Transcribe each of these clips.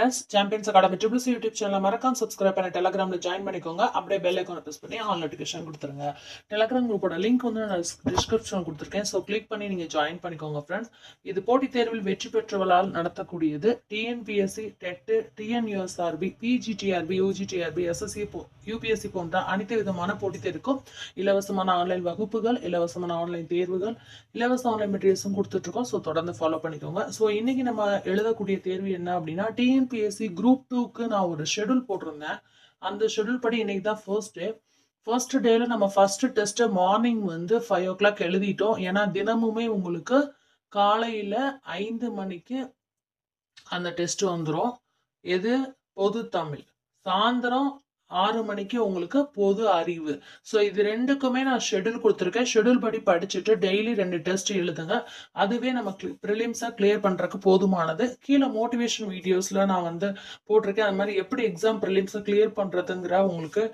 Friends, champions academy triples YouTube சேனலை மறக்காம subscribe பண்ணி டெலகிராமில் ஜாயின் பண்ணிக்கோங்க. அப்படியே பெல் ஐக்கானை ப்ரெஸ் பண்ணி ஆல் நோட்டிஃபிகேஷன் கொடுத்துருங்க. டெலகிராம் குரூப்போட லிங்க் வந்து நான் டிஸ்கிரிப்ஷன் கொடுத்துருக்கேன். ஸோ கிளிக் பண்ணி நீங்கள் ஜாயின் பண்ணிக்கோங்க ஃப்ரெண்ட்ஸ். இது போட்டித் தேர்வில் வெற்றி பெற்றவர்களால் நடத்தக்கூடியது. TNPSC, TET, TNUSRB, PGTRB, UGTRB, SSC, UPSC போன்ற அனைத்து விதமான போட்டித் தேர்வுக்கும் இலவசமான ஆன்லைன் வகுப்புகள், இலவசமான ஆன்லைன் தேர்வுகள், இலவச ஆன்லைன் மெட்டீரியல்ஸும் கொடுத்துட்ருக்கோம். ஸோ தொடர்ந்து ஃபாலோ பண்ணிக்கோங்க. ஸோ இன்னைக்கு நம்ம எழுதக்கூடிய தேர்வு என்ன அப்படின்னா, டிஎன்பிஎஸ்சி குரூப் 2க்கு நான் ஒரு ஷெடியூல் போட்டிருந்தேன். அந்த ஷெடியூல் படி இன்னைக்கு தான் ஃபர்ஸ்ட் டேல நம்ம ஃபர்ஸ்ட் டெஸ்ட் மார்னிங் வந்து 5 o'clock எழுதிட்டோம். ஏன்னா தினமுமே உங்களுக்கு காலையில 5 மணிக்கு அந்த டெஸ்ட் வந்துடும். எது? பொது தமிழ். சாயந்தரம் 6 மணிக்கு உங்களுக்கு பொது அறிவு. ஸோ இது ரெண்டுக்குமே நான் ஷெடியூல் கொடுத்துருக்கேன். ஷெடியூல் படி படிச்சுட்டு டெய்லி 2 டெஸ்ட் எழுதுங்க. அதுவே நம்ம ப்ரிலிம்ஸாக கிளியர் பண்ணுறதுக்கு போதுமானது. கீழே மோட்டிவேஷன் வீடியோஸில் நான் வந்து போட்டிருக்கேன். அது மாதிரி எப்படி எக்ஸாம் ப்ரிலிம்ஸை கிளியர் பண்ணுறதுங்கிற உங்களுக்கு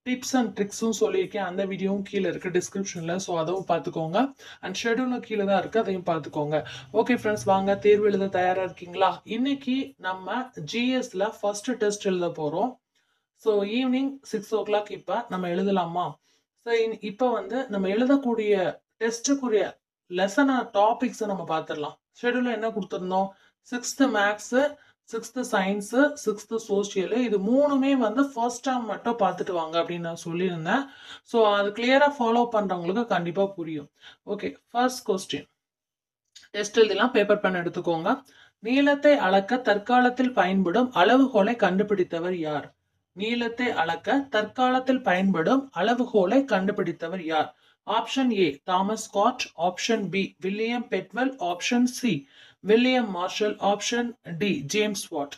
டிப்ஸ் அண்ட் ட்ரிக்ஸும் சொல்லியிருக்கேன். அந்த வீடியோவும் கீழே இருக்குது டிஸ்கிரிப்ஷனில். ஸோ அதுவும் பார்த்துக்கோங்க. அண்ட் ஷெடியூலும் கீழே தான் இருக்குது, அதையும் பார்த்துக்கோங்க. ஓகே ஃப்ரெண்ட்ஸ், வாங்க தேர்வு எழுத தயாராக இருக்கீங்களா? இன்னைக்கு நம்ம ஜிஎஸ்ல ஃபர்ஸ்ட் டெஸ்ட் எழுத போகிறோம். ஸோ ஈவினிங் 6 o'clock இப்போ நம்ம எழுதலாமா? ஸோ இப்போ வந்து நம்ம எழுதக்கூடிய டெஸ்ட்டுக்குரிய லெசன் டாபிக்ஸை நம்ம பார்த்துடலாம். ஷெடியூலில் என்ன கொடுத்துருந்தோம்? 6th maths, 6th science, 6th social, இது மூணுமே வந்து ஃபர்ஸ்ட் டேர்ம் மட்டும் பார்த்துட்டு வாங்க அப்படின்னு நான் சொல்லியிருந்தேன். ஸோ அது கிளியராக ஃபாலோ பண்ணுறவங்களுக்கு கண்டிப்பாக புரியும். ஓகே, ஃபர்ஸ்ட் கொஸ்டின் டெஸ்ட் எழுதலாம். பேப்பர் பென் எடுத்துக்கோங்க. நீளத்தை அளக்க தற்காலத்தில் பயன்படும் அளவுகோலை கண்டுபிடித்தவர் யார்? நீளத்தை அளக்க தற்காலத்தில் பயன்படும் அளவுகோலை கண்டுபிடித்தவர் யார்? Option A Thomas Scott, option B William Bedwell, option C William Marshall, option D James Watt.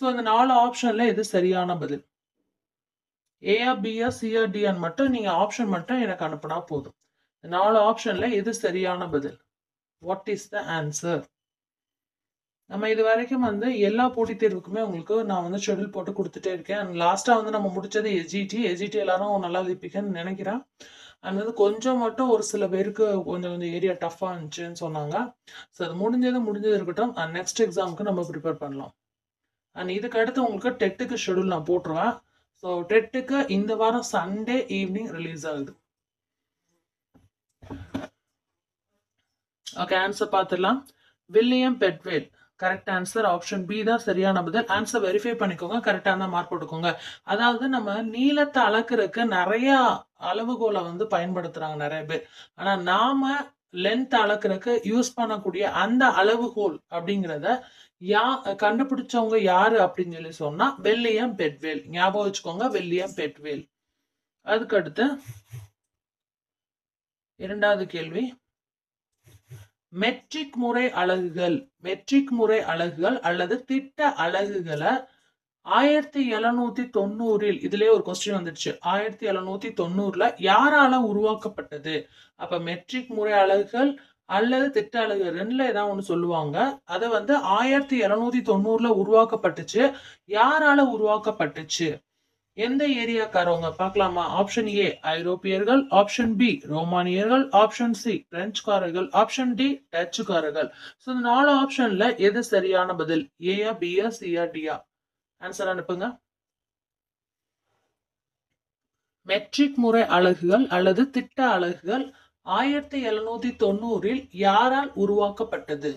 So இந்த 4 ஆப்ஷன்ல எது சரியான பதில்? ஏஆ, பிஆ, சிஆ, டிஆன்னு மட்டும் நீங்க ஆப்ஷன் மட்டும் எனக்கு அனுப்புனா போதும். 4 ஆப்ஷன்ல எது சரியான பதில்? What is the answer? நம்ம இது வரைக்கும் வந்து எல்லா போட்டித் தேர்வுக்குமே உங்களுக்கு நான் வந்து ஷெடியூல் போட்டு கொடுத்துட்டே இருக்கேன். அண்ட் லாஸ்ட்டாக வந்து நம்ம முடிச்சது எஸ்ஜிடி எல்லாரும் நல்லா எழுதிப்பீங்கன்னு நினைக்கிறேன். அண்ட் வந்து கொஞ்சம் மட்டும் ஒரு சில பேருக்கு கொஞ்சம் ஏரியா டஃப்பாக இருந்துச்சுன்னு சொன்னாங்க. ஸோ அது முடிஞ்சது இருக்கட்டும். அண்ட் நெக்ஸ்ட் எக்ஸாமுக்கு நம்ம ப்ரிப்பேர் பண்ணலாம். அண்ட் இதுக்கு அடுத்து உங்களுக்கு டெட்டுக்கு ஷெடியூல் நான் போட்டுருவேன். ஸோ டெட்டுக்கு இந்த வாரம் சண்டே ஈவினிங் ரிலீஸ் ஆகுது. ஓகே, ஆன்சர் பார்த்துடலாம். William Bedwell correct answer. Option B தான் சரியான பதில். ஆன்சர் வெரிஃபை பண்ணிக்கோங்க, கரெக்டாக இருந்தால் மார்க் போட்டுக்கோங்க. அதாவது நம்ம நீளத்தை அளக்குறதுக்கு நிறைய அளவுகோலை வந்து பயன்படுத்துறாங்க நிறைய பேர். ஆனால் நாம லென்த் அளக்குறதுக்கு யூஸ் பண்ணக்கூடிய அந்த அளவுகோல் அப்படிங்கிறத கண்டுபிடிச்சவங்க யாரு அப்படின்னு சொல்லி சொன்னா வில்லியம் பெட்வெல். ஞாபகம் வச்சுக்கோங்க, வில்லியம் பெட்வெல். அதுக்கு அடுத்து இரண்டாவது கேள்வி, மெட்ரிக் முறை அலகுகள் அல்லது திட்ட அலகுகளை 1790 இதுலயே ஒரு கொஸ்டின் வந்துடுச்சு. 1790 யாரால உருவாக்கப்பட்டது? அப்ப மெட்ரிக் முறை அலகுகள் அல்லது திட்ட அலகுகள் ரெண்டுல ஏதாவது ஒண்ணு சொல்லுவாங்க. அதை வந்து 1790 உருவாக்கப்பட்டுச்சு. யாரால உருவாக்கப்பட்டுச்சு? எந்த ஏரியாக்காரவங்க பார்க்கலாமா? ஆப்ஷன் ஏ ஐரோப்பியர்கள், ஆப்ஷன் பி ரோமானியர்கள், ஆப்ஷன் சி பிரெஞ்சுக்காரர்கள், ஆப்ஷன் டி டச்சுக்காரர்கள். ஸோ இந்த 4 ஆப்ஷன்ல எது சரியான பதில்? ஏயா, பியா, சியா, டியா? ஆன்சர் அனுப்புங்க. மெட்ரிக் முறை அலகுகள் அல்லது திட்ட அலகுகள் 1790 யாரால் உருவாக்கப்பட்டது?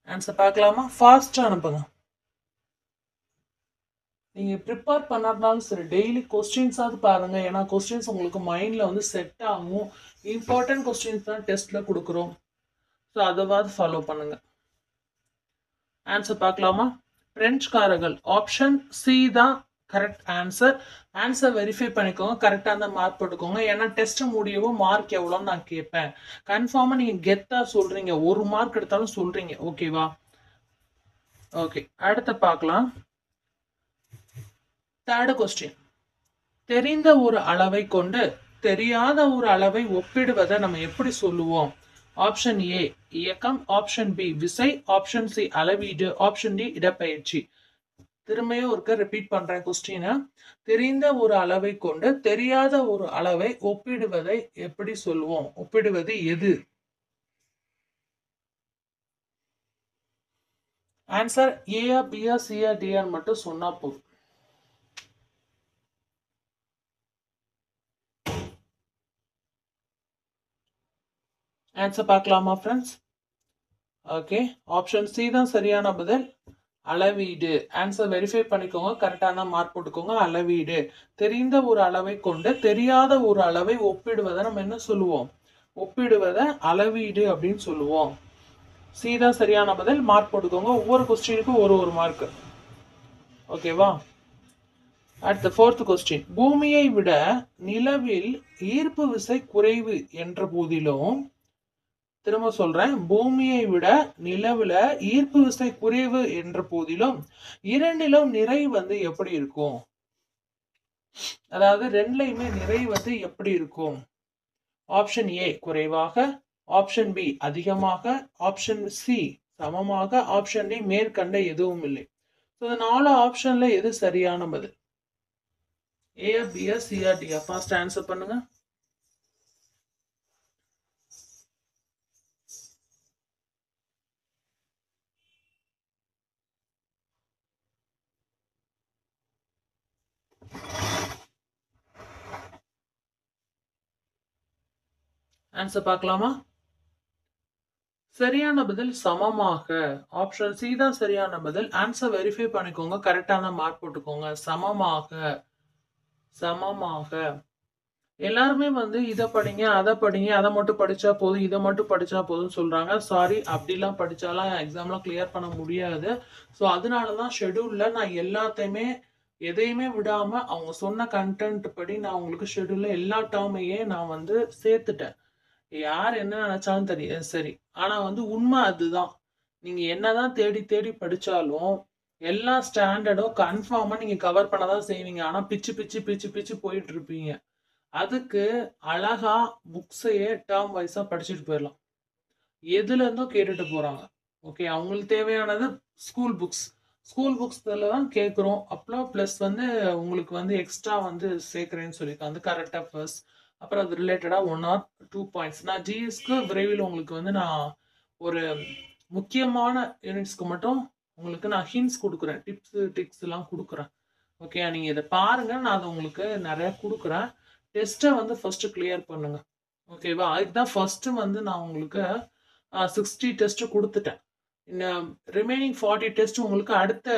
ஆன்சர் பார்க்கலாமா? ஃபாஸ்டா அனுப்புங்க. நீங்க ப்ரிப்பேர் பண்ணாலும் சரி, டெய்லி கொஸ்டின்ஸாவது பாருங்க. ஏன்னா கொஸ்டின்ஸ் உங்களுக்கு மைண்ட்ல வந்து செட் ஆகும். இம்பார்ட்டன்ட் கொஸ்டின்ஸ் தான் டெஸ்ட்ல கொடுக்குறோம். ஸோ அதாவது ஃபாலோ பண்ணுங்க. ஆன்சர் பார்க்கலாமா? பிரெஞ்சுக்காரர்கள். ஆப்ஷன் சி தான் கரெக்ட் ஆன்சர். ஆன்சர் வெரிஃபை பண்ணிக்கோங்க, கரெக்டாக இருந்தால் மார்க் போட்டுக்கோங்க. ஏன்னா டெஸ்ட் முடியவும் மார்க் எவ்வளோன்னு நான் கேட்பேன். கன்ஃபார்மாக நீங்கள் கெத்தாக சொல்றீங்க, 1 மார்க் எடுத்தாலும் சொல்றீங்க. ஓகேவா? ஓகே, அடுத்து பார்க்கலாம். தேர்ட் கொஸ்டின், தெரிந்த ஒரு அளவை கொண்டு தெரியாத ஒரு அளவை ஒப்பிடுவதை நம்ம எப்படி சொல்லுவோம்? ஆப்ஷன் ஏ இயக்கம், ஆப்ஷன் பி விசை, ஆப்ஷன் சி அளவீடு, ஆப்ஷன் டி இடப்பெயர்ச்சி. திரும்பியும் ஒருக்க ரிப்பீட் பண்றேன் கொஸ்டினை. தெரிந்த ஒரு அளவை கொண்டு தெரியாத ஒரு அளவை ஒப்பிடுவதை எப்படி சொல்லுவோம்? ஒப்பிடுவது எது? ஆன்சர் ஏயா பியா சியா டிஆர் மட்டும் சொன்னா போதும். ஆன்சர் பார்க்கலாமா ஃப்ரெண்ட்ஸ்? ஓகே, ஆப்ஷன் சி தான் சரியான பதில், அளவீடு. ஆன்சர் வெரிஃபை பண்ணிக்கோங்க, கரெக்டான மார்க் போட்டுக்கோங்க. அளவீடு, தெரிந்த ஒரு அளவை கொண்டு தெரியாத ஒரு அளவை ஒப்பிடுவதை நம்ம என்ன சொல்லுவோம்? ஒப்பிடுவதை அளவீடு அப்படின்னு சொல்லுவோம். சி தான் சரியான பதில், மார்க் போட்டுக்கோங்க. ஒவ்வொரு கொஸ்டினுக்கும் ஒரு மார்க். ஓகேவா? அடுத்த ஃபோர்த் கொஸ்டின், பூமியை விட நிலவில் ஈர்ப்பு விசை குறைவு என்ற போதிலும், திரும்ப சொல்றேன், பூமியை விட நிலவுல ஈர்ப்பு விசை குறைவு என்ற போதிலும் இரண்டிலும் நிறை வந்து எப்படி இருக்கும்? அதாவது ரெண்டுலையுமே நிறை வந்து எப்படி இருக்கும்? ஆப்ஷன் ஏ குறைவாக, ஆப்ஷன் பி அதிகமாக, ஆப்ஷன் சி சமமாக, ஆப்ஷன் டி மேற்கண்ட எதுவும் இல்லை. இந்த 4 ஆப்ஷன்ல எது சரியான பதில்? ஏ பியா சியா டியா? ஃபாஸ்ட் ஆன்சர் பண்ணுங்க. ஆன்சர் பார்க்கலாமா? சரியான பதில் சமமாக. ஆப்ஷன் சி தான் சரியான பதில். ஆன்சர் வெரிஃபை பண்ணிக்கோங்க, கரெக்டான மார்க் போட்டுக்கோங்க. சமமாக, சமமாக. எல்லாருமே வந்து இதை படிங்க அதை படிங்க, அதை மட்டும் படிச்சா போதும், இதை மட்டும் படிச்சா போதும் சொல்றாங்க. சாரி, அப்படிலாம் படிச்சாலாம் எக்ஸாம்லாம் கிளியர் பண்ண முடியாது. ஸோ அதனாலதான் ஷெடியூல்ல நான் எல்லாத்தையுமே எதையுமே விடாம அவங்க சொன்ன கண்டென்ட் படி நான் உங்களுக்கு ஷெடியூல்ல எல்லா டேர்மையே நான் வந்து சேர்த்துட்டேன். யார் என்ன நினைச்சாலும் தெரியும் சரி, ஆனா வந்து உண்மை அதுதான். நீங்க என்னதான் தேடி தேடி படிச்சாலும் எல்லா ஸ்டாண்டர்டும் கன்ஃபார்மா நீங்க கவர் பண்ணதான் செய்வீங்க. ஆனா பிச்சு பிச்சு பிச்சு பிச்சு போயிட்டு இருப்பீங்க. அதுக்கு அழகா புக்ஸையே டேர்ம் வைஸா படிச்சுட்டு போயிடலாம். எதுல இருந்தோ கேட்டுட்டு போறாங்க. ஓகே, அவங்களுக்கு தேவையானது ஸ்கூல் புக்ஸ். ஸ்கூல் புக்ஸ்ல தான் கேட்குறோம். அப்புறம் ப்ளஸ் வந்து உங்களுக்கு வந்து எக்ஸ்ட்ரா வந்து சேர்க்குறேன்னு சொல்லியிருக்காங்க. அது கரெக்டாக ஃபர்ஸ்ட். அப்புறம் அது ரிலேட்டடாக 1 or 2 பாயிண்ட்ஸ். நான் ஜிஎஸ்க்கு விரைவில் உங்களுக்கு வந்து நான் ஒரு முக்கியமான யூனிட்ஸ்க்கு மட்டும் உங்களுக்கு நான் ஹிண்ட்ஸ் கொடுக்குறேன். டிப்ஸ் எல்லாம் கொடுக்குறேன். ஓகே, நீங்கள் இதை பாருங்க. நான் அதை உங்களுக்கு நிறைய கொடுக்குறேன். டெஸ்ட்டை வந்து ஃபர்ஸ்ட் கிளியர் பண்ணுங்க. ஓகேவா? அதுக்கு தான் ஃபர்ஸ்ட் வந்து நான் உங்களுக்கு 60 டெஸ்ட் கொடுத்துட்டேன். இன்னும் ரிமைனிங் 40 டெஸ்ட் உங்களுக்கு அடுத்த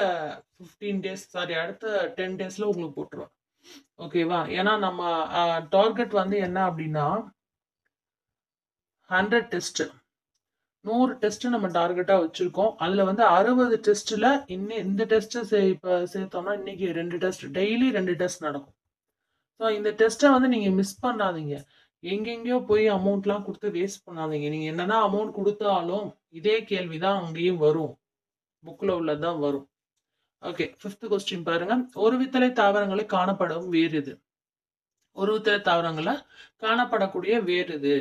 15 டேஸ், சாரி அடுத்த 10 டேஸ்ல உங்களுக்கு போட்டுருவேன். ஓகேவா? ஏன்னா நம்ம டார்கெட் வந்து என்ன அப்படின்னா 100 டெஸ்ட், 100 டெஸ்ட் நம்ம டார்கெட்டா வச்சிருக்கோம். அதுல வந்து 60 டெஸ்ட்ல இந்த டெஸ்ட் இப்போ சேர்த்தோம்னா இன்னைக்கு 2 டெஸ்ட், டெய்லி 2 டெஸ்ட் நடக்கும். ஸோ இந்த டெஸ்ட்டை வந்து நீங்க மிஸ் பண்ணாதீங்க. எங்கெங்கேயோ போய் அமௌண்ட்லாம் கொடுத்து வேஸ்ட் பண்ணாதீங்க. நீங்க என்னதான் அமௌண்ட் கொடுத்தாலும் இதே கேள்விதான் அங்கேயும் வரும். புக்ல உள்ளதான் வரும். ஓகே, 5th கொஸ்டின் பாருங்க. ஒரு வித்தலை தாவரங்களை காணப்படும் வேர் இது? ஒரு வித்தலை தாவரங்களை காணப்படக்கூடிய வேர் இது?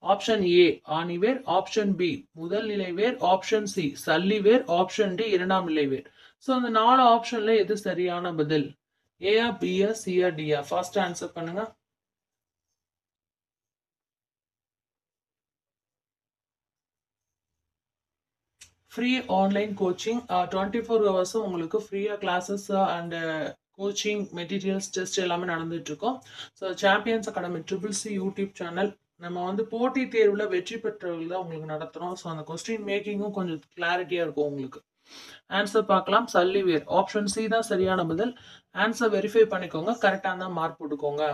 ஆப்ஷன் ஏ ஆணிவேர், ஆப்ஷன் பி முதல் நிலை வேர், ஆப்ஷன் சி சல்லி வேர், ஆப்ஷன் டி இரண்டாம் நிலை வேர். ஸோ அந்த 4 ஆப்ஷன்ல எது சரியான பதில்? ஏயா பியா சியா டியா? ஃபாஸ்ட் ஆன்சர் பண்ணுங்க. ஃப்ரீ ஆன்லைன் கோச்சிங் 24 ஹவர்ஸும் உங்களுக்கு ஃப்ரீயாக classes and coaching materials test எல்லாமே நடந்துட்டு இருக்கோம். So champions academy triple-C YouTube channel நம்ம வந்து போட்டித் தேர்வில் வெற்றி பெற்றவர்கள் தான் உங்களுக்கு நடத்துகிறோம். ஸோ அந்த கொஸ்டின் மேக்கிங்கும் கொஞ்சம் கிளாரிட்டியாக இருக்கும் உங்களுக்கு. ஆன்சர் பார்க்கலாம். சல்லிவேர், ஆப்ஷன் சி தான் சரியான பதில். ஆன்சர் வெரிஃபை பண்ணிக்கோங்க, கரெக்டாக தான் மார்க் போட்டுக்கோங்க.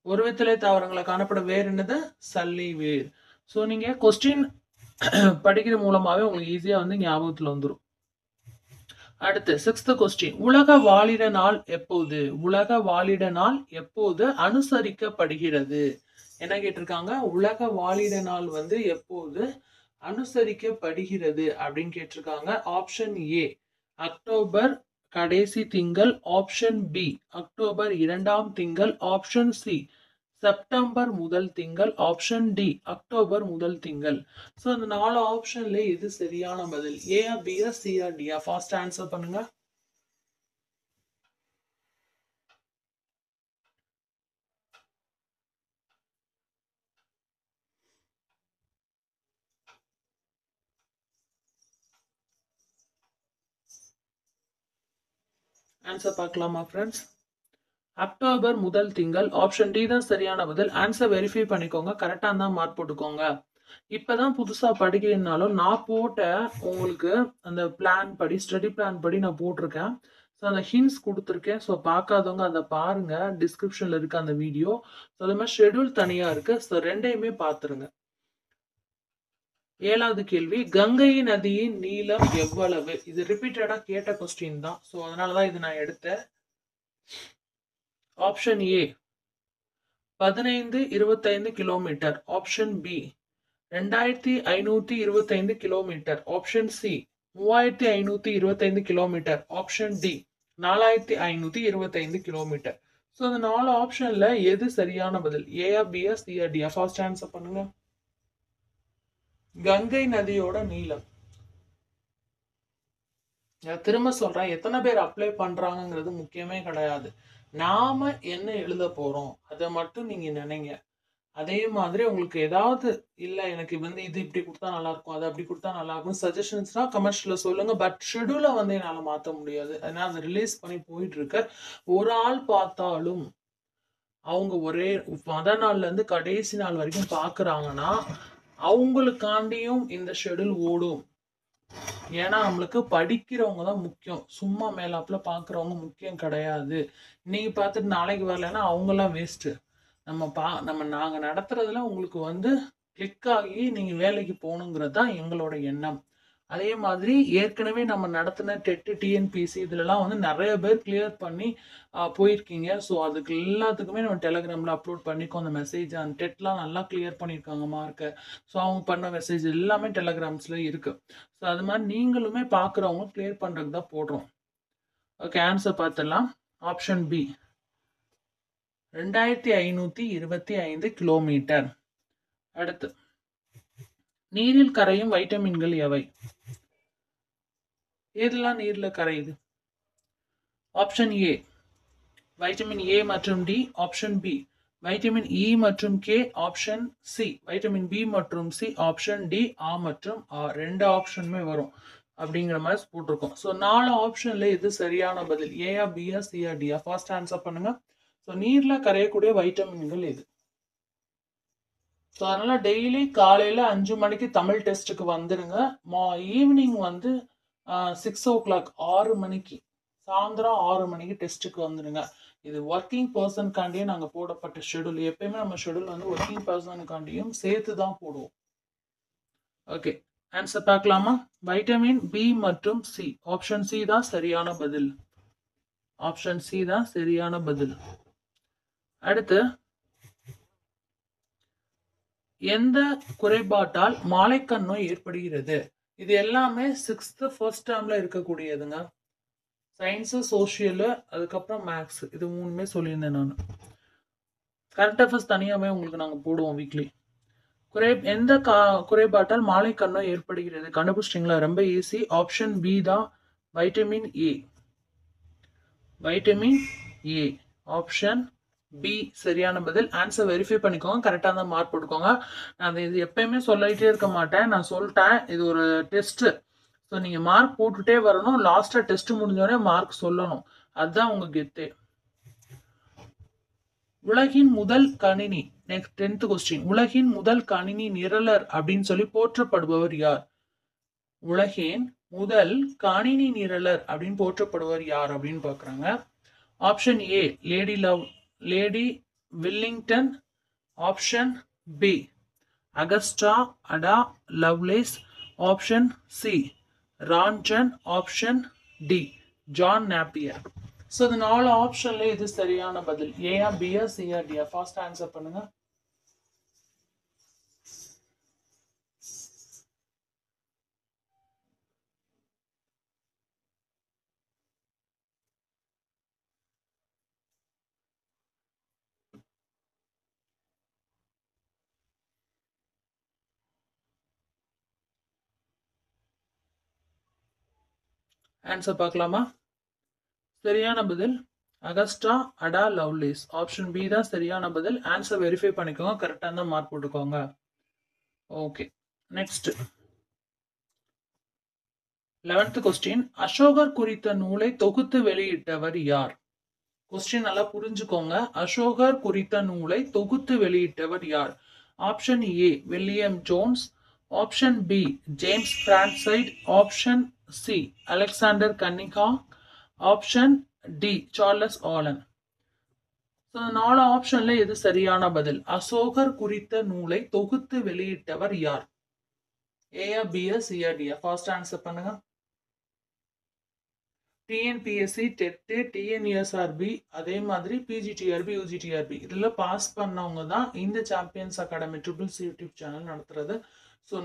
ஒரு வித்தலை தாவரங்களை காணப்படும் வேர் என்னது? சல்லிவேர். ஸோ நீங்கள் கொஸ்டின் படிக்கிற மூலமாவே உங்களுக்கு ஈஸியா வந்து ஞாபகத்துல வந்துடும். அடுத்து 6th கொஸ்டின், உலக வாழிட நாள் எப்போது? உலக வாழிட நாள் எப்போது அனுசரிக்கப்படுகிறது? என்ன கேட்டிருக்காங்க? உலக வாழிட நாள் வந்து எப்போது அனுசரிக்கப்படுகிறது அப்படின்னு கேட்டிருக்காங்க. ஆப்ஷன் ஏ அக்டோபர் கடைசி திங்கள், ஆப்ஷன் பி அக்டோபர் 2ஆம் திங்கள், ஆப்ஷன் சி செப்டம்பர் முதல் திங்கள், ஆப்ஷன் டி அக்டோபர் முதல் திங்கள். ஸோ அந்த 4 ஆப்ஷன்ல எது சரியான பதில்? ஏயா பியா சியா டியா? ஃபாஸ்ட் ஆன்சர் பண்ணுங்க. ஆன்சர் பார்க்கலாமா ஃப்ரெண்ட்ஸ்? அக்டோபர் முதல் திங்கள். ஆப்ஷன் டி தான் சரியான பதில். ஆன்சர் வெரிஃபை பண்ணிக்கோங்க. கரெக்டாக இருந்தால் மார்க் போட்டுக்கோங்க. இப்பதான் புதுசா படிக்கிறீங்கனாலும் நான் போட்ட உங்களுக்கு அந்த பிளான் படி, ஸ்டடி பிளான் படி நான் போட்டிருக்கேன். ஸோ அந்த ஹிண்ட்ஸ் கொடுத்துருக்கேன். ஸோ பார்க்காதவங்க அதை பாருங்க. டிஸ்கிரிப்ஷன்ல இருக்கு அந்த வீடியோ. ஸோ அது மாதிரி ஷெட்யூல் தனியா இருக்கு. ஸோ ரெண்டையுமே பார்த்துருங்க. 7வது கேள்வி, கங்கை நதியின் நீளம் எவ்வளவு? இது ரிப்பீட்டடா கேட்ட கொஸ்டின் தான். ஸோ அதனாலதான் இது நான் எடுத்தேன். Option A 15-25 kilometre. Option B 2525 kilometre. Option C 3525 kilometre. Option D 4525 kilometre. So அந்த 4 ஆப்ஷன்ல எது சரியான பதில்? ஏஆ, பிஆ, சிஆ, டிஆ? ஃபர்ஸ்ட் ஆன்சர் பண்ணுங்க. கங்கை நதியோட நீளம். நான் திரும்ப சொல்றேன், எத்தனை பேர் அப்ளை பண்றாங்கிறது முக்கியமே கிடையாது. நாம என்ன எழுத போறோம் அதை மட்டும் நீங்க நினைங்க. அதே மாதிரி உங்களுக்கு ஏதாவது இல்லை எனக்கு இது இப்படி கொடுத்தா நல்லா இருக்கும், அது அப்படி கொடுத்தா நல்லா இருக்கும் சஜஷன்ஸ்னா கமெண்ட்ஸ்ல சொல்லுங்க. பட் ஷெடியூலை என்னால் மாற்ற முடியாது. அதனால அதை ரிலீஸ் பண்ணி போயிட்டு இருக்க. ஒரு ஆள் பார்த்தாலும் அவங்க ஒரே நாள்ல இருந்து கடைசி நாள் வரைக்கும் பாக்குறாங்கன்னா அவங்களுக்காண்டியும் இந்த ஷெடியூல் ஓடும். ஏன்னா நம்மளுக்கு படிக்கிறவங்க தான் முக்கியம். சும்மா மேலாப்புல பாக்குறவங்க முக்கியம் கிடையாது. இன்னைக்கு பார்த்துட்டு நாளைக்கு வரலன்னா அவங்கெல்லாம் வேஸ்ட். நாங்க நடத்துறதுல உங்களுக்கு கிளிக் ஆகி நீங்க வேலைக்கு போகணுங்கிறது தான் எங்களோட எண்ணம். அதே மாதிரி ஏற்கனவே நம்ம நடத்தின டெட், டிஎன்பிசி இதுலலாம் நிறைய பேர் கிளியர் பண்ணி போயிருக்கீங்க. ஸோ அதுக்கு எல்லாத்துக்குமே நம்ம டெலிகிராமில் அப்லோட் பண்ணிக்கோ அந்த மெசேஜ். அந்த டெட்லாம் நல்லா கிளியர் பண்ணியிருக்காங்க மார்க்கை. ஸோ அவங்க பண்ண மெசேஜ் எல்லாமே டெலிகிராம்ஸில் இருக்கு. ஸோ அது மாதிரி நீங்களுமே பார்க்குறவங்க கிளியர் பண்ணுறதுக்கு தான் போடுறோம். ஓகே, ஆன்சர் பார்த்துடலாம். Option B 2525 kilometre. அடுத்து, நீரில் கரையும் வைட்டமின்கள் எவை? எதெல்லாம் நீர்ல கரையுது? ஆப்ஷன் ஏ வைட்டமின் ஏ மற்றும் D. Option B vitamin E மற்றும் K. Option C vitamin B மற்றும் சி. ஆப்ஷன் டி ஆ மற்றும் ஆ. ரெண்டு ஆப்ஷனுமே வரும் அப்படிங்கிற மாதிரி போட்டிருக்கோம். ஸோ 4 ஆப்ஷன்ல எது சரியான பதில்? ஏஆ, பிஆ, சிஆ, டிஆ? ஃபர்ஸ்ட் ஆன்சர் பண்ணுங்க. ஸோ நீர்ல கரையக்கூடிய வைட்டமின்கள் எது? ஸோ அதனால டெய்லி காலையில 5 மணிக்கு தமிழ் டெஸ்ட்டுக்கு வந்துருங்க. ஈவினிங் 6 o'clock 6 மணிக்கு, சாயந்தரம் 6 மணிக்கு டெஸ்ட்டுக்கு வந்துடுங்க. இது ஒர்க்கிங் பர்சனுக்காண்டியே நாங்கள் போடப்பட்ட ஷெடியூல். எப்பயுமே நம்ம ஷெடியூல் ஒர்க்கிங் பர்சனுக்காண்டியும் சேர்த்து தான் போடுவோம். ஓகே, ஆன்சர் பார்க்கலாமா? வைட்டமின் பி மற்றும் சி. ஆப்ஷன் சி தான் சரியான பதில். ஆப்ஷன் சி தான் சரியான பதில். அடுத்து, எந்த குறைபாட்டால் மாலைக்கண் நோய் ஏற்படுகிறது? இது எல்லாமே 6th ஃபர்ஸ்ட் டேர்ம்ல இருக்கக்கூடியதுங்க. சயின்ஸு, சோஷியலு, அதுக்கப்புறம் மேக்ஸ், இது 3மே சொல்லியிருந்தேன் நான். கரண்ட் அஃபேர்ஸ் தனியாகவே உங்களுக்கு நாங்கள் போடுவோம் வீக்லி. எந்த குறைபாட்டால் மாலைக்கண் நோய் ஏற்படுகிறது? கண்டுபிடிச்சிட்டிங்களா? ரொம்ப ஈஸி. ஆப்ஷன் பி தான் vitamin A. Vitamin A. Option B சரியான பதில். ஆன்சர் வெரிஃபை பண்ணிக்கோங்க. கரெக்டாக தான் மார்க் போட்டுக்கோங்க. நான் இது எப்பயுமே சொல்லிட்டே இருக்க மாட்டேன். நான் சொல்லிட்டேன், இது ஒரு டெஸ்ட். ஸோ நீங்கள் மார்க் போட்டுட்டே வரணும். லாஸ்ட்டாக டெஸ்ட் முடிஞ்சோடனே மார்க் சொல்லணும். அதுதான் உங்க கெத்தே. உலகின் முதல் கணினி, நெக்ஸ்ட் 10th கொஸ்டின். உலகின் முதல் கணினி நிரலர் அப்படின்னு சொல்லி போற்றப்படுபவர் யார்? உலகின் முதல் கணினி நிரலர் அப்படின்னு போற்றப்படுவர் யார் அப்படின்னு பார்க்குறாங்க. Option A Lady Willingdon. Option B Augusta Ada Lovelace. Option C ரான்டன். Option D John Napier. So இந்த 4 ஆப்ஷன்ல இது சரியான பதில்? ஏஆ, பிஆ, சிஆ, டிஆ? ஃபாஸ்ட் ஆன்சர் பண்ணுங்க. ஆன்சர் பார்க்கலாமா? சரியான பதில் Agusta Ada Lovelace. Option B தான் சரியான பதில். ஆன்சர் வெரிஃபை பண்ணிக்கோங்க. கரெக்டாக தான் மார்க் போட்டுக்கோங்க. Okay, next. 11th கொஸ்டின், அசோகர் குறித்த நூலை தொகுத்து வெளியிட்டவர் யார்? கொஸ்டின் நல்லா புரிஞ்சுக்கோங்க. அசோகர் குறித்த நூலை தொகுத்து வெளியிட்டவர் யார்? Option A William Jones, option B James பிரான்சைட், option C Alexander Cunningham, option D Charles Allen. நாலு ஆப்ஷன்ல எது சரியான பதில்? அசோகர் குறித்த நூலை தொகுத்து வெளியிட்டவர் யார்? ஏயா பியா சியா டியா? ஃபாஸ்ட் ஆன்சர் பண்ணுங்க. டிஎன்பிஎஸ்சி, டெட்டு, டிஎன்யூஎஸ்ஆர்பி, அதே மாதிரி பிஜிடிஆர்பி, யூஜிடிஆர்பி இதில் பாஸ் பண்ணவங்க தான் இந்த champions academy triples YouTube channel நடத்துறது. ஸோ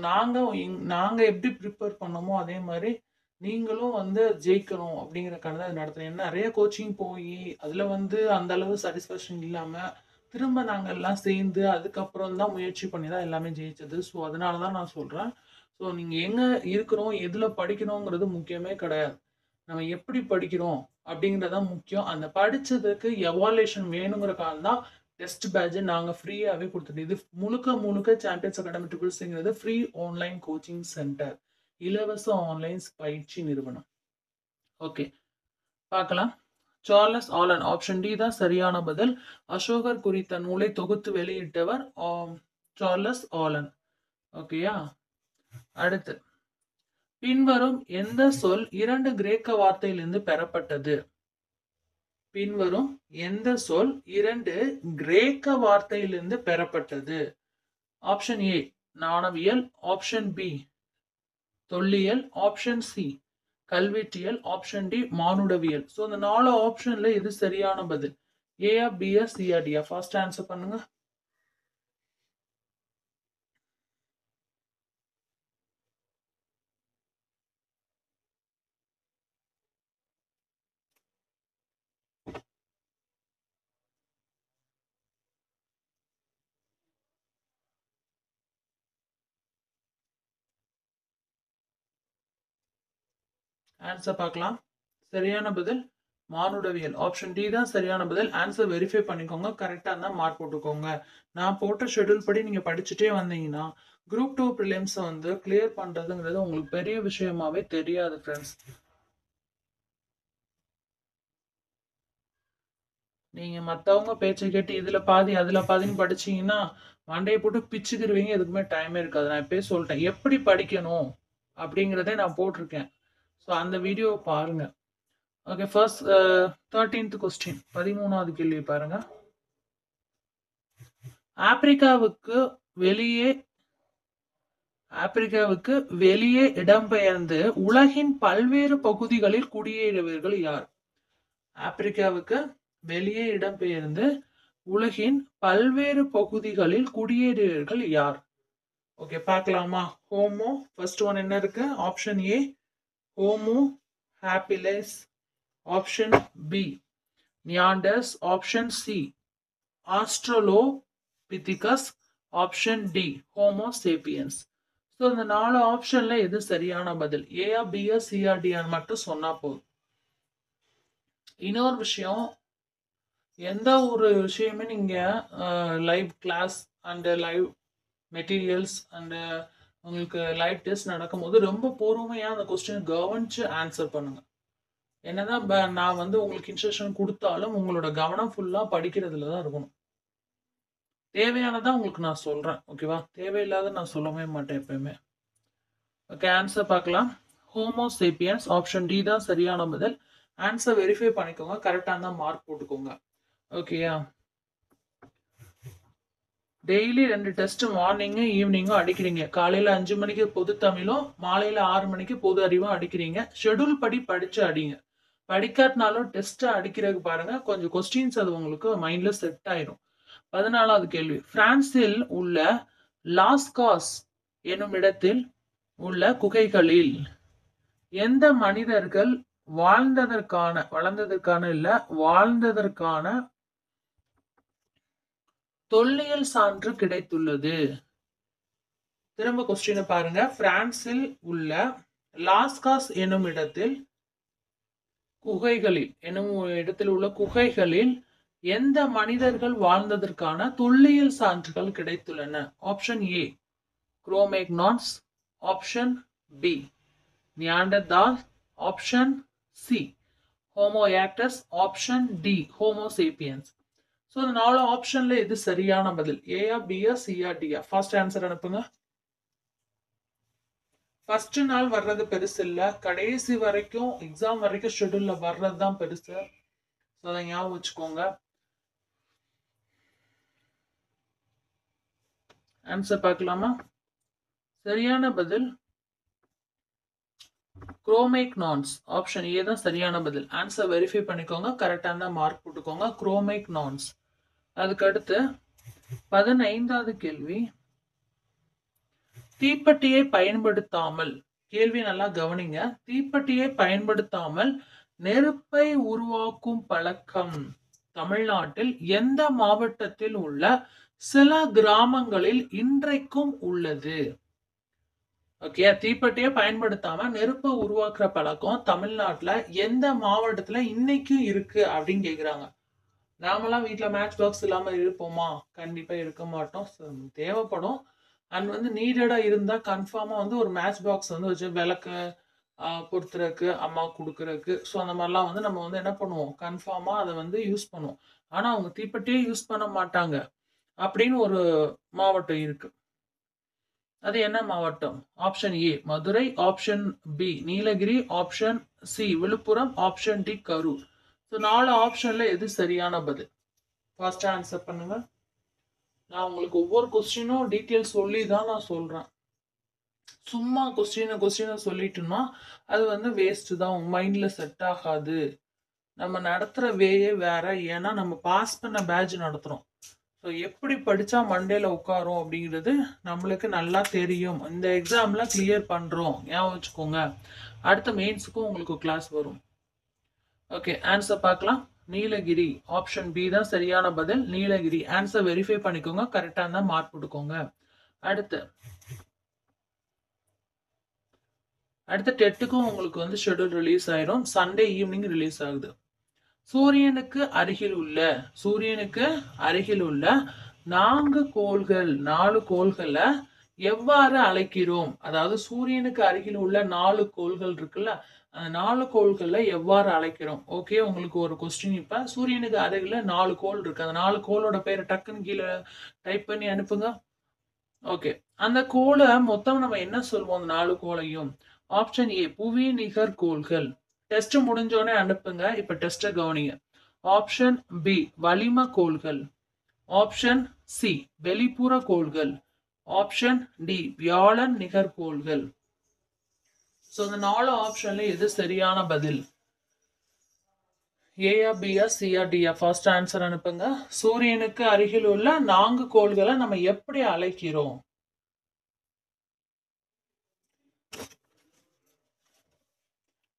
நாங்கள் எப்படி ப்ரிப்பேர் பண்ணோமோ அதே மாதிரி நீங்களும் வந்து ஜெயிக்கணும் அப்படிங்கிறக்கான தான் நடத்துகிறேன். ஏன்னா நிறைய கோச்சிங் போய் அதில் வந்து அந்த அளவு சாட்டிஸ்ஃபேக்ஷன் இல்லாமல் திரும்ப நாங்கள் எல்லாம் சேர்ந்து அதுக்கப்புறம் தான் முயற்சி பண்ணி தான் எல்லாமே ஜெயிச்சது. ஸோ அதனால தான் நான் சொல்கிறேன். ஸோ நீங்கள் எங்கே இருக்கிறோம், எதில் படிக்கணுங்கிறது முக்கியமே கிடையாது. நம்ம எப்படி படிக்கிறோம் அப்படிங்கிறதான் முக்கியம். அந்த படித்ததுக்கு எவாலுவேஷன் வேணுங்கிறக்காக தான் டெஸ்ட் பேட்ச் நாங்கள் ஃப்ரீயாகவே கொடுத்துட்டு, இது முழுக்க சாம்பியன்ஸ் அகாடமி ட்ரிபிள்ஸ்ங்கிறது ஃப்ரீ ஆன்லைன் கோச்சிங் சென்டர், இலவச ஆன்லைன் பயிற்சி நிறுவனம். ஓகே, பார்க்கலாம். சார்லஸ் ஆலன், ஆப்ஷன் டி தான் சரியான பதில். அசோகர் குறித்த நூலை தொகுத்து வெளியிட்டவர் சார்லஸ் ஆலன். ஓகேயா? அடுத்து, பின்வரும் எந்த சொல் இரண்டு கிரேக்க வார்த்தையிலிருந்து பெறப்பட்டது? பின்வரும் எந்த சொல் இரண்டு கிரேக்க வார்த்தையிலிருந்து பெறப்பட்டது? ஆப்ஷன் ஏ நாணவியல், ஆப்ஷன் பி தொல்லியல், ஆப்ஷன் சி கல்வெட்டியல், ஆப்ஷன் டி மானுடவியல். ஸோ இந்த நாலு ஆப்ஷன்ல எது சரியான பதில்? ஏயா பியா சியா டியா? ஃபர்ஸ்ட் ஆன்சர் பண்ணுங்க. ஆன்சர் பார்க்கலாம். சரியான பதில் மானுடவியல், ஆப்ஷன் டி தான் சரியான பதில். ஆன்சர் வெரிஃபை பண்ணிக்கோங்க, கரெக்டாக இருந்தால் மார்க் போட்டுக்கோங்க. நான் போட்ட ஷெடியூல் படி நீங்கள் படிச்சுட்டே வந்தீங்கன்னா குரூப் 2 ப்ரிலிம்ஸை வந்து கிளியர் பண்ணுறதுங்கிறது உங்களுக்கு பெரிய விஷயமாவே தெரியாது ஃப்ரெண்ட்ஸ். நீங்கள் மற்றவங்க பேச்சை கேட்டு இதில் பாதி அதில் பாதின்னு படிச்சீங்கன்னா மண்டையை போட்டு பிச்சுக்கிருவீங்க, எதுக்குமே டைமே இருக்காது. நான் எப்பயே சொல்லிட்டேன் எப்படி படிக்கணும் அப்படிங்கிறதே நான் போட்டிருக்கேன். ஸோ அந்த வீடியோவை பாருங்க. ஓகே, ஃபர்ஸ்ட் 13th கொஸ்டின், 13வது கேள்வி பாருங்க. ஆப்பிரிக்காவுக்கு வெளியே இடம்பெயர்ந்து உலகின் பல்வேறு பகுதிகளில் குடியேறியவர்கள் யார்? ஆப்பிரிக்காவுக்கு வெளியே இடம்பெயர்ந்து உலகின் பல்வேறு பகுதிகளில் குடியேறியவர்கள் யார்? ஓகே, பார்க்கலாமா? ஹோமோ, ஃபர்ஸ்ட் ஒன் என்ன இருக்கு? Option A Homo habilis, option B Neanders, option C Australopithecus, option D Homo sapiens. So இந்த நாலு ஆப்ஷன்ல எது சரியான பதில்? ஏயா பியா சியா டியான்னு மட்டும் சொன்னா போதும். இன்னொரு விஷயம், எந்த ஒரு விஷயமே நீங்க live class and live materials and உங்களுக்கு லைவ் டெஸ்ட் நடக்கும்போது ரொம்ப பொறுமையா அந்த கொஸ்டின் கவனிச்சு ஆன்சர் பண்ணுங்க. என்னதான் நான் வந்து உங்களுக்கு இன்ஸ்ட்ரக்ஷன் கொடுத்தாலும் உங்களோட கவனம் ஃபுல்லா படிக்கிறதுல தான் இருக்கணும். தேவையானதான் உங்களுக்கு நான் சொல்றேன், ஓகேவா? தேவையில்லாத நான் சொல்லவே மாட்டேன் எப்பயுமே. ஓகே, ஆன்சர் பார்க்கலாம். ஹோமோ சேப்பியன்ஸ், ஆப்ஷன் டி தான் சரியான பதில். ஆன்சர் வெரிஃபை பண்ணிக்கோங்க, கரெக்டாக இருந்தால் மார்க் போட்டுக்கோங்க. ஓகேயா? டெய்லி 2 டெஸ்ட் மார்னிங்கும் ஈவினிங்கும் அடிக்கிறீங்க. காலையில் 5 மணிக்கு பொது தமிழும் மாலையில் 6 மணிக்கு பொது அறிவும் அடிக்கிறீங்க. ஷெடியூல் படி படிச்சு அடிங்க. படிக்காட்டினாலும் டெஸ்ட் அடிக்கிறதுக்கு பாருங்க, கொஞ்சம் கொஸ்டின்ஸ் அது உங்களுக்கு மைண்ட்ல செட் ஆயிடும். 14வது கேள்வி, பிரான்சில் உள்ள லாஸ்காஸ் எனும் இடத்தில் உள்ள குகைகளில் எந்த மனிதர்கள் வாழ்ந்ததற்கான தொல்லியல் சான்று கிடைத்துள்ளது? திரும்ப கொஸ்டினை பாருங்க. பிரான்சில் உள்ள லாஸ்காஸ் எனும் இடத்தில் உள்ள குகைகளில் எந்த மனிதர்கள் வாழ்ந்ததற்கான தொல்லியல் சான்றுகள் கிடைத்துள்ளன? Option A Cro Magnons, option B Neanderthal, option C Homo erectus, option D Homo sapiens. So இந்த 4 ஆப்ஷன்ல எது சரியான பதில்? ஏயா, பியா, சியா, டியா? ஃபர்ஸ்ட் ஆன்சர் அனுப்புங்க. ஃபர்ஸ்ட் நாள் வர்றது பெருசு இல்லை, கடைசி வரைக்கும் எக்ஸாம் வரைக்கும் ஷெட்யூல்ல வர்றது தான் பெருசு. ஸோ அதை ஞாபகம் வச்சுக்கோங்க. ஆன்சர் பார்க்கலாமா? சரியான பதில் குரோமைக் நான்ஸ். ஆப்ஷன் ஏ தான் சரியான பதில். ஆன்சர் வெரிஃபை பண்ணிக்கோங்க, கரெக்டாக இருந்தால் மார்க் போட்டுக்கோங்க. குரோமைக் நான்ஸ். அதுக்கு அடுத்து 15வது கேள்வி. தீப்பெட்டியை பயன்படுத்தாமல், கேள்வி நல்லா கவனிங்க, தீப்பெட்டியை பயன்படுத்தாமல் நெருப்பை உருவாக்கும் பழக்கம் தமிழ்நாட்டில் எந்த மாவட்டத்தில் உள்ள சில கிராமங்களில் இன்றைக்கும் உள்ளது? ஓகே, தீப்பெட்டியை பயன்படுத்தாம நெருப்பை உருவாக்குற பழக்கம் தமிழ்நாட்டுல எந்த மாவட்டத்துல இன்னைக்கும் இருக்கு அப்படின்னு கேக்குறாங்க. நாமெல்லாம் வீட்டுல மேட்ச் பாக்ஸ் இல்லாம இருப்போமா? கண்டிப்பா இருக்க மாட்டோம். தேவைப்படும். அண்ட் வந்து நீடடா இருந்தா கன்ஃபார்மா வந்து ஒரு மேட்ச் பாக்ஸ் வந்து வச்சு விளக்கு பொறுத்துறதுக்கு, அம்மா கொடுக்குறதுக்கு, ஸோ அந்த மாதிரிலாம் வந்து நம்ம வந்து என்ன பண்ணுவோம், கன்ஃபார்மா அதை வந்து யூஸ் பண்ணுவோம். ஆனா அவங்க தீப்பெட்டியே யூஸ் பண்ண மாட்டாங்க அப்படின்னு ஒரு மாவட்டம் இருக்கு. அது என்ன மாவட்டம்? Option A Madurai, option B Nilgiri, option C Villupuram, option D Karur. So 4 ஆப்ஷன்ல எது சரியான பதில்? ஃபர்ஸ்ட் ஆன்சர் பண்ணுங்க. நான் உங்களுக்கு ஒவ்வொரு கொஸ்டினும் டீட்டெயில் சொல்லி தான் நான் சொல்றேன். சும்மா கொஸ்டினை சொல்லிட்டோம்னா அது வந்து வேஸ்ட் தான், உங்க மைண்ட்ல செட் ஆகாது. நம்ம நடத்துற வேயே வேற. ஏன்னா நம்ம பாஸ் பண்ண பேட்ச் நடத்துறோம். ஸோ எப்படி படித்தா மண்டேல உட்காரும் அப்படிங்கிறது நம்மளுக்கு நல்லா தெரியும். இந்த எக்ஸாமில் கிளியர் பண்ணுறோம், ஞாபகம் வச்சுக்கோங்க. அடுத்த மெயின்ஸுக்கும் உங்களுக்கு கிளாஸ் வரும். ஓகே, ஆன்சர் பார்க்கலாம். நீலகிரி, ஆப்ஷன் பி தான் சரியான பதில். நீலகிரி. ஆன்சர் வெரிஃபை பண்ணிக்கோங்க, கரெக்டாக இருந்தால் மார்க் போட்டுக்கோங்க. அடுத்த டெட்டுக்கும் உங்களுக்கு வந்து ஷெட்யூல் ரிலீஸ் ஆயிரும். சண்டே ஈவினிங் ரிலீஸ் ஆகுது. சூரியனுக்கு அருகில் உள்ள 4 கோள்களை எவ்வாறு அழைக்கிறோம்? அதாவது சூரியனுக்கு அருகில் உள்ள 4 கோள்கள் இருக்குல்ல, அந்த 4 கோள்களை எவ்வாறு அழைக்கிறோம்? ஓகே, உங்களுக்கு ஒரு கொஸ்டின். இப்ப சூரியனுக்கு அருகில 4 கோள் இருக்கு. அந்த 4 கோளோட பேரை டக்குன்னு கீழே டைப் பண்ணி அனுப்புங்க. ஓகே, அந்த கோளை மொத்தம் நம்ம என்ன சொல்வோம்? அந்த 4 கோளையும். ஆப்ஷன் ஏ புவி நிகர் கோள்கள். டெஸ்ட் முடிஞ்சோடனே அனுப்புங்க. இப்ப டெஸ்ட கவனிங்க. ஆப்ஷன் பி வளிம கோள்கள், ஆப்ஷன் சி வெளிப்புற கோள்கள், ஆப்ஷன் டி வியாழன் நிகர்கோள்கள். ஸோ இந்த 4 ஆப்ஷன்ல எது சரியான பதில்? ஏயா, பியா, சியா, டியா? ஃபர்ஸ்ட் ஆன்சர் அனுப்புங்க. சூரியனுக்கு அருகில் உள்ள 4 கோள்களை நம்ம எப்படி அழைக்கிறோம்?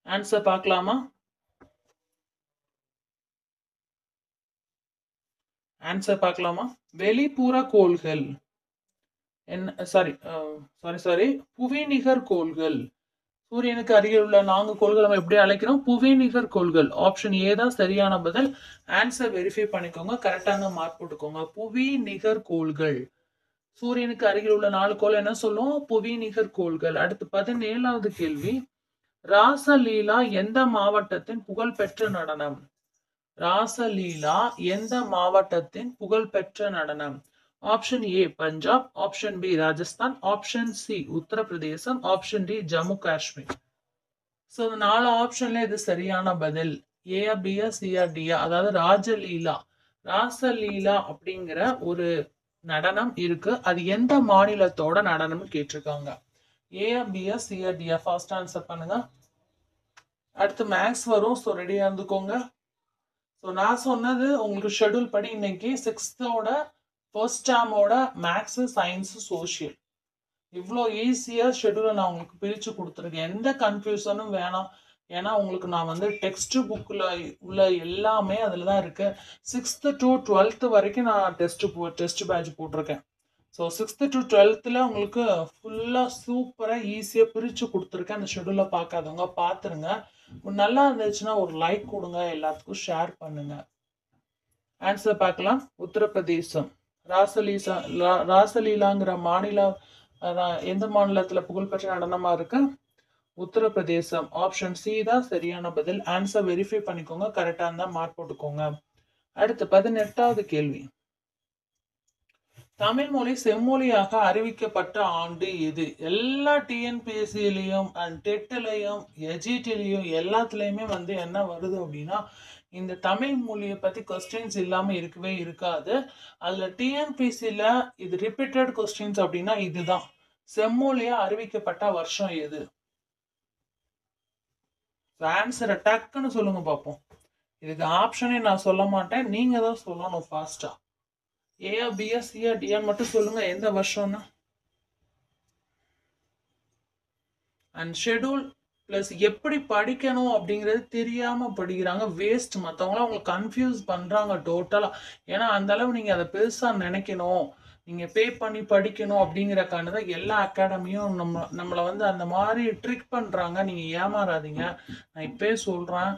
ஆன்சர் பார்க்கலாமா? வெளிப்புற கோள்கள் என்ன? சாரி புவிநிகர் கோள்கள். சூரியனுக்கு அருகில் உள்ள 4 கோள்கள் நம்ம எப்படி அழைக்கிறோம்? புவிநிகர் கோள்கள். ஆப்ஷன் ஏ தான் சரியான பதில். ஆன்சர் வெரிஃபை பண்ணிக்கோங்க, கரெக்டான மார்க் போட்டுக்கோங்க. புவிநிகர் கோள்கள். சூரியனுக்கு அருகில் உள்ள 4 கோள் என்ன சொல்லுவோம்? புவிநிகர் கோள்கள். அடுத்து 17வது கேள்வி. ராசலீலா எந்த மாவட்டத்தின் புகழ்பெற்ற நடனம்? ராசலீலா எந்த மாவட்டத்தின் புகழ்பெற்ற நடனம்? Option A Punjab, option B Rajasthan, option C Uttar Pradesh, option D Jammu Kashmir. So இந்த 4 ஆப்ஷன்ல இது சரியான பதில். ஏயா, பியா, சியா, டியா? அதாவது ராசலீலா அப்படிங்கிற ஒரு நடனம் இருக்கு. அது எந்த மாநிலத்தோட நடனம்னு கேட்டிருக்காங்க. ஏயா, பியா, சியா, டியா? ஃபர்ஸ்ட் ஆன்சர் பண்ணுங்க. அடுத்து மேக்ஸ் வரும், ஸோ ரெடியா இருந்துக்கோங்க. ஸோ நான் சொன்னது உங்களுக்கு ஷெட்யூல் படி இன்னைக்கு 6th ஃபர்ஸ்ட் டேர்மோட மேக்ஸ், சயின்ஸ், சோஷியல் இவ்வளோ ஈஸியாக ஷெட்யூலை நான் உங்களுக்கு பிரித்து கொடுத்துருக்கேன். எந்த கன்ஃபியூஷனும் வேணாம். ஏன்னா உங்களுக்கு நான் வந்து டெக்ஸ்ட் புக்கில் உள்ள எல்லாமே அதில் தான் இருக்கு. 6th to 12th வரைக்கும் நான் டெஸ்ட் பேட்ச் போட்டிருக்கேன். ஸோ 6th to 12th உங்களுக்கு ஃபுல்லாக சூப்பராக ஈஸியாக பிரித்து கொடுத்துருக்கேன். அந்த ஷெட்யூலை பார்க்காதவங்க பார்த்துருங்க. நல்லா இருந்துச்சுன்னா ஒரு லைக் கொடுங்க, எல்லாத்துக்கும் ஷேர் பண்ணுங்க. ஆன்சர் பார்க்கலாம். உத்தரப்பிரதேசம். ராசலீலாங்கிற மாநிலம் எந்த மாநிலத்துல புகழ்பெற்ற நடனமா இருக்கு? உத்தரப்பிரதேசம். ஆப்ஷன் சி தான் சரியான பதில். ஆன்சர் வெரிஃபை பண்ணிக்கோங்க, கரெக்டா இருந்தா மார்க் போட்டுக்கோங்க. அடுத்து 18வது கேள்வி. தமிழ் மொழி செம்மொழியாக அறிவிக்கப்பட்ட ஆண்டு எது? எல்லா டிஎன்பிஎஸ்சிலையும் அண்ட் டெட்லையும் எஜிடிலையும் எல்லாத்துலயுமே வந்து என்ன வருது அப்படின்னா, இந்த தமிழ் மொழியை பத்தி கொஸ்டின்ஸ் இல்லாம இருக்கவே இருக்காது. அதுல டிஎன்பிஎஸ்சில இது ரிப்பீட்டட் கொஸ்டின்ஸ் அப்படின்னா இதுதான். செம்மொழியா அறிவிக்கப்பட்ட வருஷம் எது? ஆன்சரை டக்குன்னு சொல்லுங்க பார்ப்போம். இதுக்கு ஆப்ஷனே நான் சொல்ல மாட்டேன், நீங்க தான் சொல்லணும் ஃபாஸ்டா. ஏயா பியா சியா டியான்னு மட்டும் சொல்லுங்க எந்த வருஷம்னா. அண்ட் ஷெட்யூல் பிளஸ் எப்படி படிக்கணும் அப்படிங்கிறது தெரியாம படிக்கிறாங்க, வேஸ்ட். மற்றவங்களாம் அவங்களை கன்ஃபியூஸ் பண்றாங்க டோட்டலா. ஏன்னா அந்த அளவு நீங்க அதை பெருசா நினைக்கணும், நீங்க பே பண்ணி படிக்கணும் அப்படிங்கிறக்கான தான் எல்லா அகாடமியும் நம்மளை வந்து அந்த மாதிரி ட்ரிக் பண்றாங்க. நீங்க ஏமாறாதீங்க. நான் இப்பயே சொல்றேன்,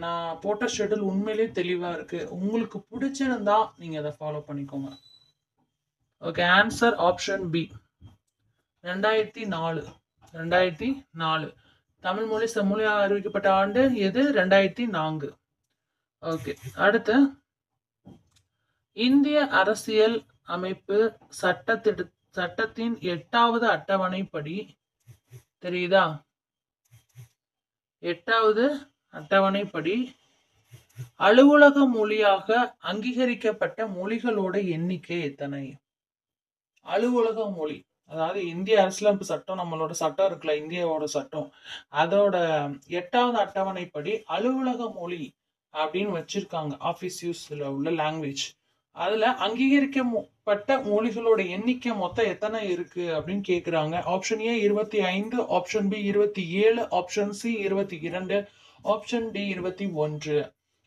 நான் போட்ட ஷெட்யூல் உண்மையிலேயே தெளிவா இருக்கு. உங்களுக்கு பிடிச்சிருந்தா நீங்க அதை ஃபாலோ பண்ணிக்கோங்க. Okay, answer option B 2004. 2004 Tamil மொழி செம்மொழியாக அறிவிக்கப்பட்ட ஆண்டு எது? 2004. ஓகே, அடுத்து இந்திய அரசியல் அமைப்பு சட்டத்தின் 8வது அட்டவணைப்படி தெரியுதா? 8வது அட்டவணைப்படி அலுவலக மொழியாக அங்கீகரிக்கப்பட்ட மொழிகளோட எண்ணிக்கை எத்தனை? அலுவலக மொழி, அதாவது இந்திய அரசியலமைப்பு சட்டம், நம்மளோட சட்டம் இருக்குல்ல, இந்தியாவோட சட்டம், அதோட 8வது அட்டவணைப்படி அலுவலக மொழி அப்படின்னு வச்சிருக்காங்க. ஆஃபீஸ் யூஸ்ல உள்ள லாங்குவேஜ். அதுல அங்கீகரிக்கப்பட்ட மொழிகளோட எண்ணிக்கை மொத்தம் எத்தனை இருக்கு அப்படின்னு கேக்குறாங்க. Option A 25, option B 27, option C 22, option D 21.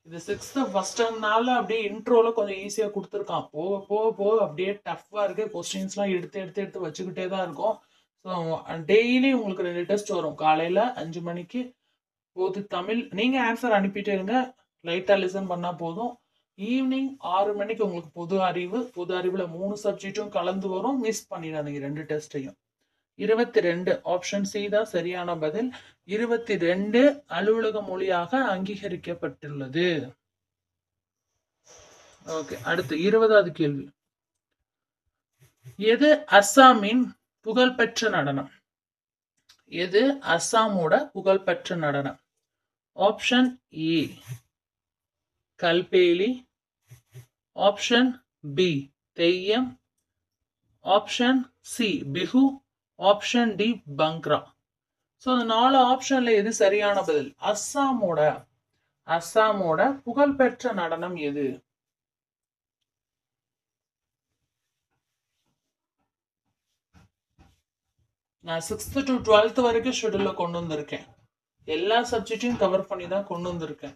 இது 6th ஃபர்ஸ்ட் டர்ம்னால அப்படியே இன்ட்ரோல கொஞ்சம் ஈஸியா கொடுத்துருக்கான். போக போக போக அப்படியே டஃப்பா இருக்கு. கொஸ்டின்ஸ்லாம் எடுத்து வச்சுக்கிட்டே தான் இருக்கும். ஸோ டெய்லி உங்களுக்கு 2 டெஸ்ட் வரும். காலையில 5 மணிக்கு பொது தமிழ், நீங்க ஆன்சர் அனுப்பிட்டே இருங்க, லைட்டா லிசன் பண்ணா போதும். ஈவினிங் 6 மணிக்கு உங்களுக்கு பொது அறிவுல 3 சப்ஜெக்டும் கலந்து வரும். மிஸ் பண்ணிடாதீங்க 2 டெஸ்ட்டையும். 22 ஆப்ஷன் சி தான் சரியான பதில். 22 அலுவலக மொழியாக அங்கீகரிக்கப்பட்டுள்ளது. ஓகே, அடுத்து 20வது கேள்வி. எது அஸ்ஸாமின் புகழ்பெற்ற நடனம்? எது அஸ்ஸாமோட புகழ்பெற்ற நடனம்? Option A Kalbelia, option B Theyyam, option C Bihu, option D Bhangra. So அந்த 4 ஆப்ஷன்ல எது சரியான பதில்? அஸ்ஸாமோட புகழ்பெற்ற நடனம் எது? நான் 6th to 12th வரைக்கும் ஷெடியூல்ல கொண்டு வந்திருக்கேன். எல்லா சப்ஜெக்டையும் கவர் பண்ணி தான் கொண்டு வந்திருக்கேன்.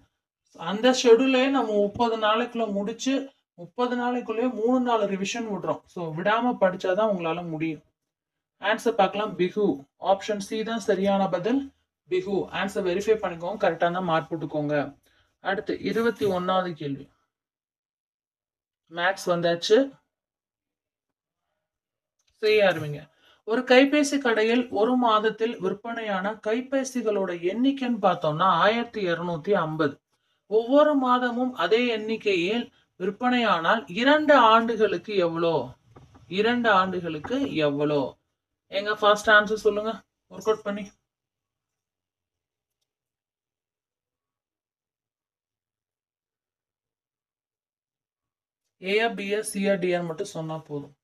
அந்த ஷெடியூலே நம்ம 30 நாளைக்குள்ள முடிச்சு 30 நாளைக்குள்ளேயே 3-4 ரிவிஷன் விடுறோம். ஸோ விடாம படிச்சாதான் உங்களால முடியும். ஆன்சர் பார்க்கலாம். பிஹு ஆப்ஷன் சி தான் சரியான பதில். பிஹு ஆன்சர் வெரிஃபை பண்ணிக்கோங்க, கரெக்டாக தான் மார்க் போட்டுக்கோங்க. அடுத்து 21வது கேள்வி. மேக்ஸ் வந்தாச்சு, செய்ய ஆரம்பிங்க. ஒரு கைபேசி கடையில் ஒரு மாதத்தில் விற்பனையான கைபேசிகளோட எண்ணிக்கைன்னு பார்த்தோம்னா 1250. ஒவ்வொரு மாதமும் அதே எண்ணிக்கையில் விற்பனையானால் 2 ஆண்டுகளுக்கு எவ்வளோ? 2 ஆண்டுகளுக்கு எவ்வளோ? எங்க ஃபர்ஸ்ட் ஆன்சர் சொல்லுங்க, ஒர்க் அவுட் பண்ணி. ஏஆ பிஆ சிஆ டிஆர் மட்டும் சொன்னா போதும்.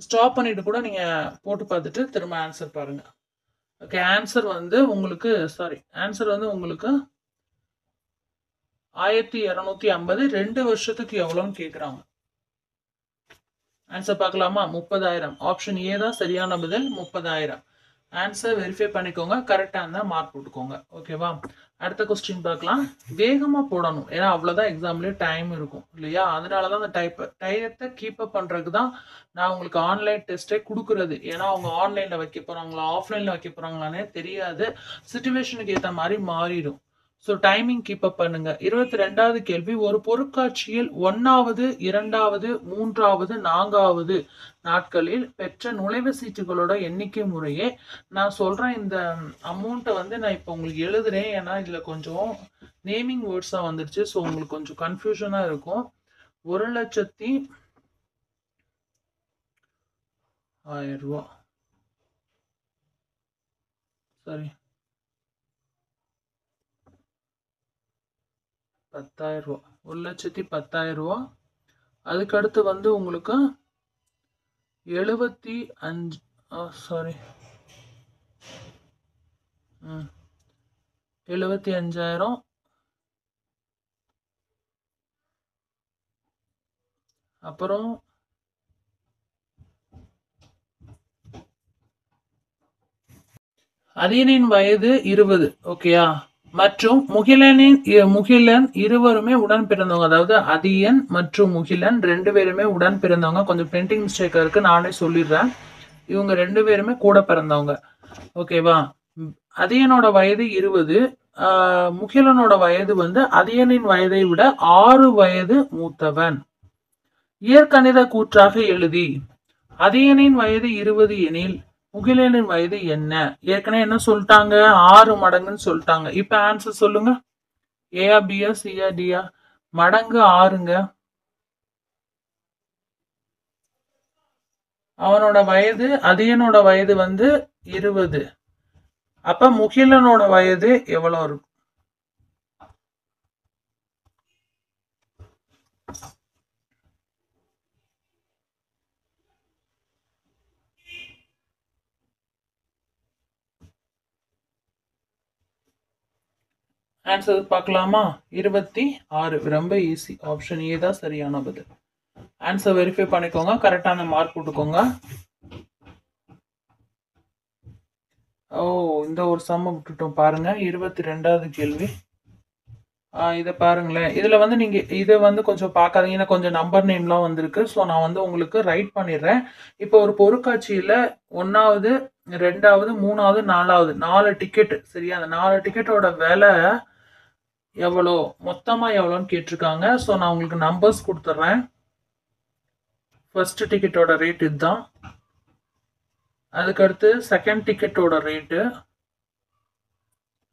ஸ்டாப் பண்ணிட்டு கூட நீங்க போட்டு பார்த்துட்டு திரும்ப ஆன்சர் பாருங்க. ஓகே, ஆன்சர் வந்து உங்களுக்கு 1250 2 வருஷத்துக்கு எவ்வளோன்னு கேட்குறாங்க. ஆன்சர் பார்க்கலாமா? 30,000. ஆப்ஷன் ஏ தான் சரியான பதில், 30,000. ஆன்சர் வெரிஃபை பண்ணிக்கோங்க, கரெக்டாக இருந்தால் மார்க் போட்டுக்கோங்க. ஓகேவா? அடுத்த கொஸ்டின் பார்க்கலாம். வேகமாக போடணும், ஏன்னா அவ்வளோதான் எக்ஸாம்லேயே டைம் இருக்கும் இல்லையா? அதனால தான் அந்த டயத்தை கீப் அப் பண்ணுறதுக்கு தான் நான் உங்களுக்கு ஆன்லைன் டெஸ்ட்டே கொடுக்குறது. ஏன்னா அவங்க ஆன்லைனில் வைக்க போகிறாங்களா ஆஃப்லைனில் வைக்க போகிறாங்களானே தெரியாது, சுச்சுவேஷனுக்கு ஏற்ற மாதிரி மாறிடும். ஸோ டைமிங் கீப் அப் பண்ணுங்க. 22வது கேள்வி, ஒரு பொருட்காட்சியில் 1வது 2வது 3வது 4வது நாட்களில் பெற்ற நுழைவு சீட்டுகளோட எண்ணிக்கை முறையே. நான் சொல்றேன் இந்த அமௌண்ட்டை வந்து நான் இப்போ உங்களுக்கு எழுதுறேன், ஏன்னா இதுல கொஞ்சம் நேமிங் வேர்ட்ஸா வந்துருச்சு. ஸோ உங்களுக்கு கொஞ்சம் கன்ஃபியூஷனா இருக்கும். 1,10,000 ரூபா, சரி 10,000 ரூபா, 1,10,000 ரூபா. அதுக்கடுத்து வந்து உங்களுக்கு 75 சாரி 75,000. அப்புறம் அதியனின் வயது 20, ஓகேயா? மற்றும் முகிலன் இருவருமே உடன் பிறந்தவங்க. அதாவது அதியன் மற்றும் முகிலன் 2 பேருமே உடன் பிறந்தவங்க. கொஞ்சம் பிரிண்டிங் மிஸ்டேக் இருக்கு, நானே சொல்லிடுறேன். இவங்க 2 பேருமே கூட பிறந்தவங்க, ஓகேவா? அதியனோட வயது 20, முகிலனோட வயது வந்து அதியனின் வயதை விட 6 வயது மூத்தவன். இயற்கணித கூற்றாக எழுதி. அதியனின் வயது 20 எனில் முகிலனின் வயது என்ன? ஏற்கனவே என்ன சொல்லிட்டாங்க? 6 மடங்குன்னு சொல்லிட்டாங்க. இப்ப ஆன்சர் சொல்லுங்க. ஏயா பியா சியா டியா? மடங்கு 6ங்க. அவனோட வயது, அதியனோட வயது வந்து 20. அப்ப முகிலனோட வயது எவ்வளவு இருக்கும்? ஆன்சர் பார்க்கலாமா? 26. ரொம்ப ஈஸி. ஆப்ஷன் ஏ தான் சரியான பதில். ஆன்சர் வெரிஃபை பண்ணிக்கோங்க, கரெக்டான மார்க் போட்டுக்கோங்க. இந்த ஒரு சம்ம விட்டுட்டோம் பாருங்க. 22வது கேள்வி. இதை பாருங்களேன். இதுல வந்து நீங்க இதை வந்து கொஞ்சம் பார்க்காதீங்கன்னா கொஞ்சம் நம்பர் நேம்லாம் வந்திருக்கு. ஸோ நான் வந்து உங்களுக்கு ரைட் பண்ணிடுறேன். இப்போ ஒரு பொருட்காட்சியில 1வது 2வது 3வது 4வது 4 டிக்கெட், சரியா? அந்த 4 டிக்கெட்டோட விலை எவ்வளோ, மொத்தமா எவ்வளோன்னு கேட்டிருக்காங்க. ஸோ நான் உங்களுக்கு நம்பர்ஸ் கொடுத்துட்றேன். ஃபர்ஸ்ட் டிக்கெட்டோட ரேட் இதுதான். அதுக்கடுத்து செகண்ட் டிக்கெட்டோட ரேட்டு.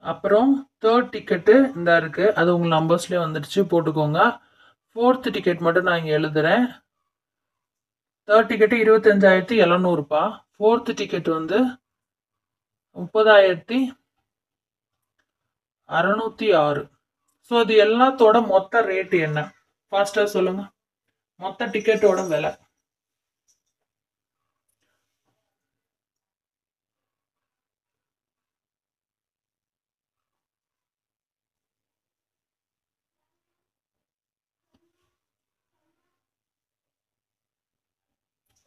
அப்புறம் தேர்ட் டிக்கெட்டு இந்த இருக்கு, அது உங்க நம்பர்ஸ்லேயே வந்துடுச்சு, போட்டுக்கோங்க. ஃபோர்த் டிக்கெட் மட்டும் நான் இங்கே எழுதுறேன். Third ticket 25,700. ஃபோர்த் டிக்கெட் வந்து 30,606. ஸோ இது எல்லாத்தோட மொத்த ரேட் என்ன? ஃபாஸ்டா சொல்லுங்க. மொத்த டிக்கெட்டோட விலை.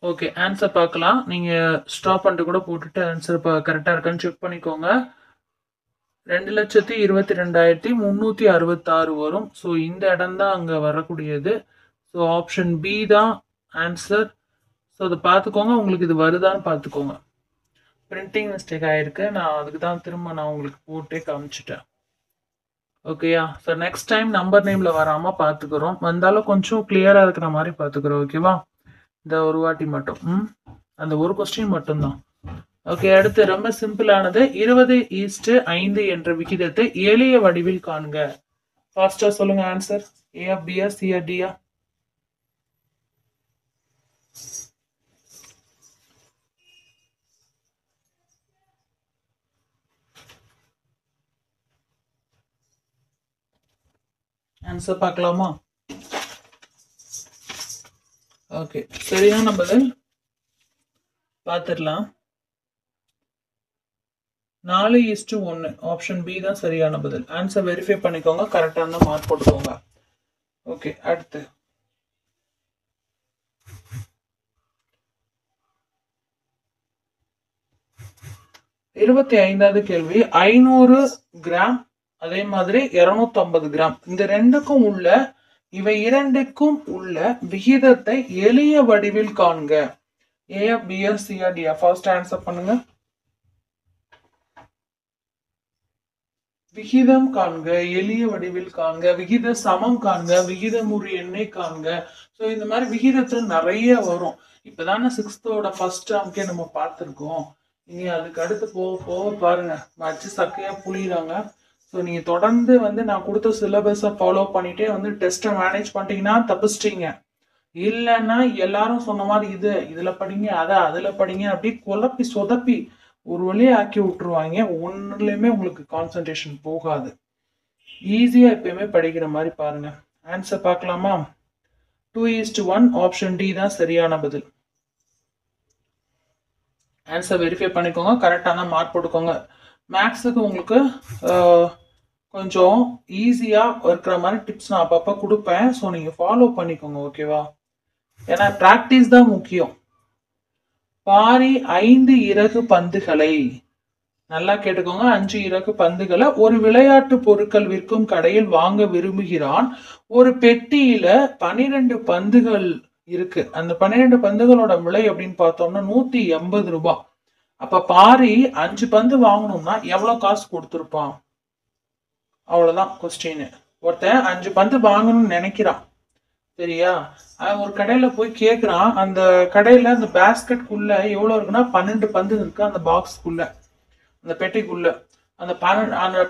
ஓகே, ஆன்சர் பார்க்கலாம். நீங்க ஸ்டாப் பண்ணிட்டு கூட போட்டுட்டு ஆன்சர் கரெக்டா இருக்கான்னு செக் பண்ணிக்கோங்க. 2,22,366 வரும். ஸோ இந்த இடம் தான் அங்கே வரக்கூடியது. ஸோ ஆப்ஷன் பி தான் ஆன்சர். ஸோ அதை பார்த்துக்கோங்க, உங்களுக்கு இது வருதான்னு பார்த்துக்கோங்க. பிரிண்டிங் மிஸ்டேக் ஆயிருக்கு, நான் அதுக்கு தான் திரும்ப நான் உங்களுக்கு போட்டே காமிச்சிட்டேன். ஓகேயா? ஸோ நெக்ஸ்ட் டைம் நம்பர் நேம்ல வராமல் பார்த்துக்கிறோம், வந்தாலும் கொஞ்சம் கிளியரா இருக்கிற மாதிரி பார்த்துக்கிறோம், ஓகேவா? இந்த ஒரு வாட்டி மட்டும் அந்த ஒரு கொஸ்டின் மட்டும்தான். ஓகே, அடுத்து ரொம்ப சிம்பிளானது. 20:5 என்ற விகிதத்தை எளிய வடிவில் காண்க. ஃபாஸ்டா சொல்லுங்க ஆன்சர். ஏயா பியா சியா டியா? ஆன்சர் பார்க்கலாமா? ஓகே, சரியான பதில் பார்த்துடலாம். 4:1. ஆப்ஷன் பி தான் சரியான பதில். ஆன்சர் வெரிஃபை பண்ணிக்கோங்க, கரெக்டாக இருந்தால் மார்க் போட்டுக்கோங்க. ஓகே, அடுத்து 25வது கேள்வி. 500 கிராம், அதே மாதிரி 250 கிராம், இந்த ரெண்டுக்கும் உள்ள இவை இரண்டுக்கும் உள்ள விகிதத்தை எளிய வடிவில் காண்க. ஏயா பியா சியா டியா? ஃபர்ஸ்ட் ஆன்சர் பண்ணுங்க. விகிதம் காண்க, எளிய வடிவில் காண்க, விகித சமம் காண்க, விகிதமுறு எண்ணை காண்க. ஸோ இந்த மாதிரி விகிதத்துல நிறைய வரும். இப்பதானே சிக்ஸ்த்தோட ஃபர்ஸ்ட் டேர்ம்க்கே நம்ம பார்த்துருக்கோம். இனி அதுக்கு அடுத்து போக போக பாருங்க வச்சு சக்கையா புளியுறாங்க. ஸோ நீங்க தொடர்ந்து வந்து நான் கொடுத்த சிலபஸை ஃபாலோ பண்ணிட்டே வந்து டெஸ்ட்டை மேனேஜ் பண்ணிட்டீங்கன்னா தப்பிச்சிட்டீங்க. இல்லைன்னா எல்லாரும் சொன்ன மாதிரி இதுல படிங்க அதுல படிங்க அப்படி குழப்பி சொதப்பி ஒரு வழியை ஆக்கி விட்டுருவாங்க. ஒன்றுலையுமே உங்களுக்கு கான்சன்ட்ரேஷன் போகாது. ஈஸியா எப்பயுமே படிக்கிற மாதிரி பாருங்க. ஆன்சர் பார்க்கலாமா? 2:1 ஆப்ஷன் டி தான் சரியான பதில். ஆன்சர் வெரிஃபை பண்ணிக்கோங்க, கரெக்டாக தான் மார்க் போட்டுக்கோங்க. மேக்ஸுக்கு உங்களுக்கு கொஞ்சம் ஈஸியாக இருக்கிற மாதிரி டிப்ஸ் நான் அப்பப்போ கொடுப்பேன். ஸோ நீங்கள் ஃபாலோ பண்ணிக்கோங்க, ஓகேவா? ஏன்னா ப்ராக்டிஸ் தான் முக்கியம். பாரி 5 இறகு பந்துகளை, நல்லா கேட்டுக்கோங்க, 5 இறகு பந்துகளை ஒரு விளையாட்டு பொருட்கள் விற்கும் கடையில் வாங்க விரும்புகிறான். ஒரு பெட்டியில 12 பந்துகள் இருக்கு. அந்த 12 பந்துகளோட விலை அப்படின்னு பார்த்தோம்னா 180 ரூபாய். அப்ப பாரி 5 பந்து வாங்கணும்னா எவ்வளவு காசு கொடுத்துருப்பான்? அவ்வளவுதான் கொஸ்டின். ஒருத்தன் 5 பந்து வாங்கணும்னு நினைக்கிறான், சரியா? ஒரு கடையில போய் கேக்குறான். அந்த கடையில அந்த பேஸ்கெட்குள்ள எவ்வளவு இருக்குன்னா 12 பந்து இருக்கு. அந்த பாக்ஸ்க்குள்ள, அந்த பெட்டிக்குள்ள அந்த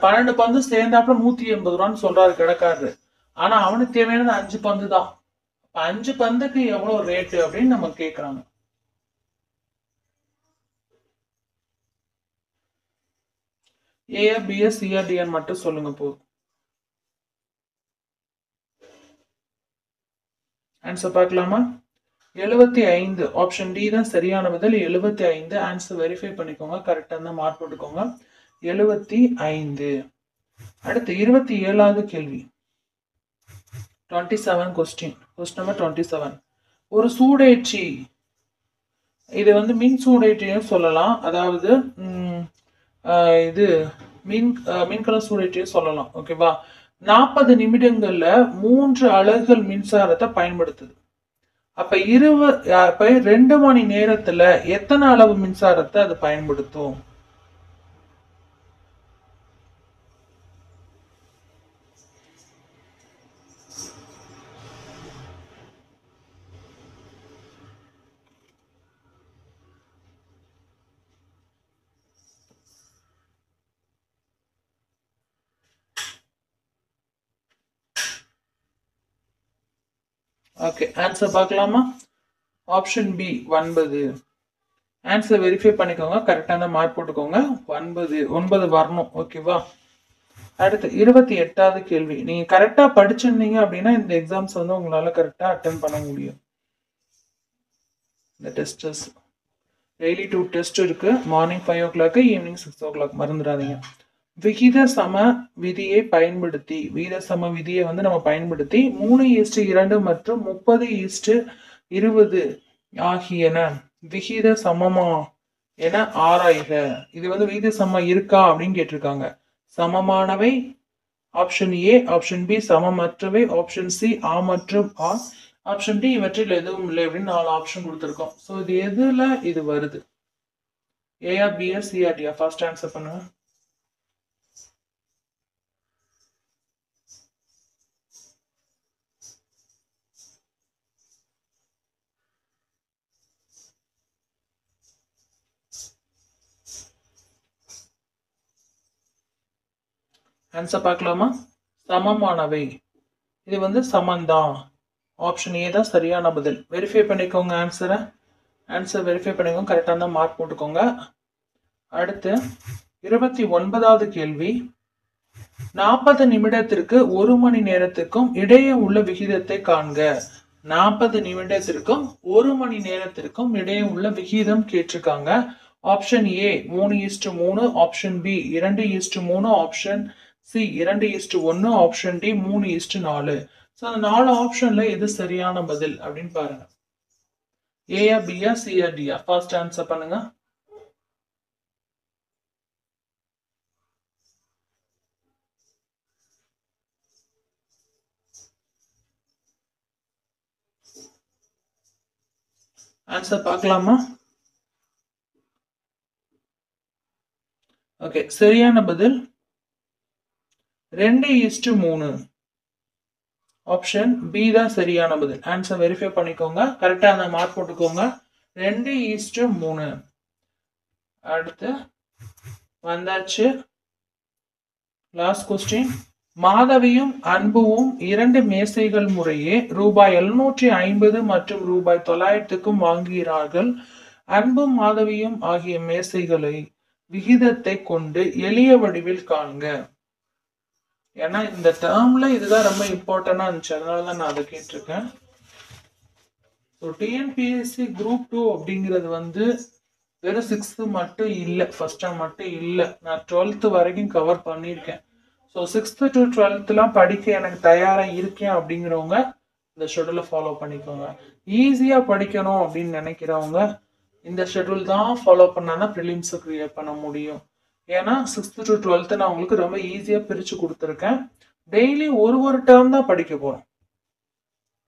12 பந்து சேர்ந்தாப்புல 180 ரூபான்னு சொல்றாரு கடைக்காரரு. ஆனா அவனுக்கு தேவையானது 5 பந்து தான். 5 பந்துக்கு எவ்வளவு ரேட்டு அப்படின்னு நம்ம கேக்குறாங்க. ஏஆர் பிஎஸ் சிஆர்டிஆர் மட்டும் சொல்லுங்க போதும். ஆன்சர் பார்க்கலாமா? 75 ஆப்ஷன் டி தான் சரியான பதில். 75 ஆன்சர் வெரிஃபை பண்ணிக்கோங்க, கரெக்டா தான் மார்க் போட்டுக்கோங்க. 75. அடுத்து 27வது கேள்வி. 27 கொஸ்டின் நம்பர் 27. ஒரு சூடேற்றி, இது வந்து மின் சூடேற்றியும் சொல்லலாம், அதாவது இது மின்கல சூடேற்றியும் சொல்லலாம், ஓகேவா? 40 நிமிடங்கள்ல 3 அலகுகள் மின்சாரத்தை பயன்படுத்துது. அப்ப 2 மணி நேரத்துல எத்தனை அளவு மின்சாரத்தை அது பயன்படுத்தும்? ஓகே, ஆன்சர் பார்க்கலாமா? Option B 9. ஆன்சர் வெரிஃபை பண்ணிக்கோங்க, கரெக்டான மார்க் போட்டுக்கோங்க. 9 வரணும், ஓகேவா? அடுத்து 28வது கேள்வி. நீங்க கரெக்டா படிச்சிருந்தீங்க அப்படின்னா இந்த எக்ஸாம்ஸ் வந்து உங்களால கரெக்டா அட்டென்ட் பண்ண முடியும். இந்த டெஸ்டஸ் டெய்லி 2 டெஸ்ட் இருக்கு. Morning 5 o'clock, evening 6 o'clock. மறந்துடாதீங்க. விகித சம விதியை பயன்படுத்தி, விகித சம விதியை வந்து நம்ம பயன்படுத்தி 3:2 மற்றும் 30:20 ஆகியன விகித சமமா என ஆராய்க. இது வந்து விகித சமம் இருக்கா அப்படின்னு கேட்டிருக்காங்க. சமமானவை ஆப்ஷன் ஏ, ஆப்ஷன் பி சமமற்றவை, ஆப்ஷன் சி ஆ மற்றும் ஆ, ஆப்ஷன் டி இவற்றில் எதுவும் இல்லை அப்படின்னு 4 ஆப்ஷன் கொடுத்துருக்கோம். ஸோ இது எதுல இது வருது? ஏஆ பிஆ சிஆர்டியா? ஃபர்ஸ்ட் ஆன்சர் பண்ணுங்க. ஆன்சர் பார்க்கலாமா? சமமானவை, இது வந்து சமந்தான். ஆப்ஷன் ஏ தான் சரியான பதில். வெரிஃபை பண்ணிக்கோங்க ஆன்சரை. ஆன்சர் வெரிஃபை பண்ணிக்கோங்க, கரெக்டாக தான் மார்க் போட்டுக்கோங்க. அடுத்து 29வது கேள்வி. 40 நிமிடத்திற்கு 1 மணி நேரத்திற்கும் இடையே உள்ள விகிதத்தை காண்க. 40 நிமிடத்திற்கும் 1 மணி நேரத்திற்கும் இடையே உள்ள விகிதம் கேட்டிருக்காங்க. Option A 3:3, option B 2:3, option C 2:1, option D 3:4. So அந்த 4 ஆப்ஷன்ல எது சரியான பதில் அப்படின்னு பாருங்க. ஏஆ பிஆ சிஆர்டியா? ஃபர்ஸ்ட் ஆன்சர் பண்ணுங்க. ஆன்சர் பார்க்கலாமா? ஓகே, சரியான பதில் 2:3. ஆப்ஷன் பி தான் சரியான பதில். ஆன்சர் வெரிஃபை பண்ணிக்கோங்க. கரெக்டாக அந்த மார்க் போட்டுக்கோங்க. 2:3. அடுத்து வந்தாச்சு லாஸ்ட் கொஸ்டின். மாதவியும் அன்புவும் 2 மேசைகள் முறையே ரூபாய் 750 மற்றும் ரூபாய் 900க்கும் வாங்குகிறார்கள். அன்பும் மாதவியும் ஆகிய மேசைகளை விகிதத்தை கொண்டு எளிய வடிவில் காண்க. ஏன்னா இந்த டேர்ம்ல இதுதான் ரொம்ப இம்பார்ட்டண்டா இருந்துச்சு, அதனாலதான் நான் அதை கேட்டிருக்கேன். டிஎன்பிஎஸ்சி குரூப் 2 அப்படிங்கிறது வந்து வெறும் 6th மட்டும் இல்லை, ஃபர்ஸ்ட் டேர்ம் மட்டும் இல்லை, நான் 12th வரைக்கும் கவர் பண்ணியிருக்கேன். ஸோ 6th to 12thலாம் படிக்க எனக்கு தயாராக இருக்கேன் அப்படிங்கிறவங்க இந்த ஷெடியூலை ஃபாலோ பண்ணிக்கோங்க. ஈஸியாக படிக்கணும் அப்படின்னு நினைக்கிறவங்க இந்த ஷெடியூல் தான் ஃபாலோ பண்ணால் தான் ப்ரிலிம்ஸை க்ரியேட் பண்ண முடியும். ஏன்னா 6th to 12th நான் உங்களுக்கு ரொம்ப ஈஸியாக பிரித்து கொடுத்துருக்கேன். டெய்லி ஒரு டேர்ம் தான் படிக்க போகிறோம்.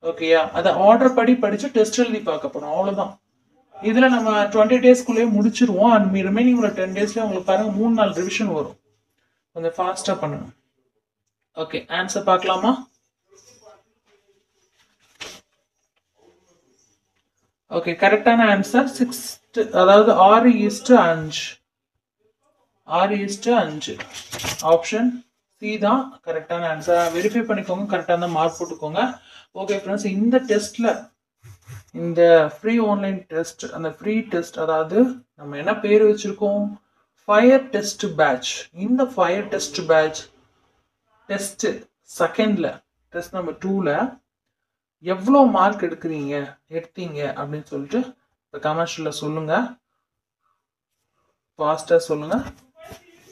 ஓகேயா, அதை ஆர்டர் படி படித்து டெஸ்ட் எழுதி பார்க்க போகிறோம், அவ்வளோதான். இதில் நம்ம 20 daysக்குள்ளேயே முடிச்சிருவோம். அண்ட் ரிமைனிங் உள்ள 10 daysல உங்களுக்கு பாருங்க 3-4 ரிவிஷன் வரும். கொஞ்சம் ஃபாஸ்ட்டாக பண்ணணும். ஓகே, ஆன்சர் பார்க்கலாமா? ஓகே, கரெக்டான ஆன்சர் 6, அதாவது 6:5. 6:5. ஆப்ஷன் சி தான் கரெக்டான ஆன்சர். வெரிஃபை பண்ணிக்கோங்க, கரெக்டாக தான் மார்க் போட்டுக்கோங்க. ஓகே ஃப்ரெண்ட்ஸ், இந்த டெஸ்ட்ல இந்த ஃப்ரீ ஆன்லைன் டெஸ்ட், அந்த ஃப்ரீ டெஸ்ட் அதாவது நம்ம என்ன பேர் வச்சிருக்கோம், ஃபயர் டெஸ்ட் பேட்ச். இந்த ஃபயர் டெஸ்ட் பேட்ச் டெஸ்ட் செகண்ட்ல, டெஸ்ட் நம்பர் 2ல எவ்வளோ மார்க் எடுத்தீங்க அப்படின்னு சொல்லிட்டு இப்போ கமெண்ட்ஸ்ல சொல்லுங்க, ஃபாஸ்டா சொல்லுங்க.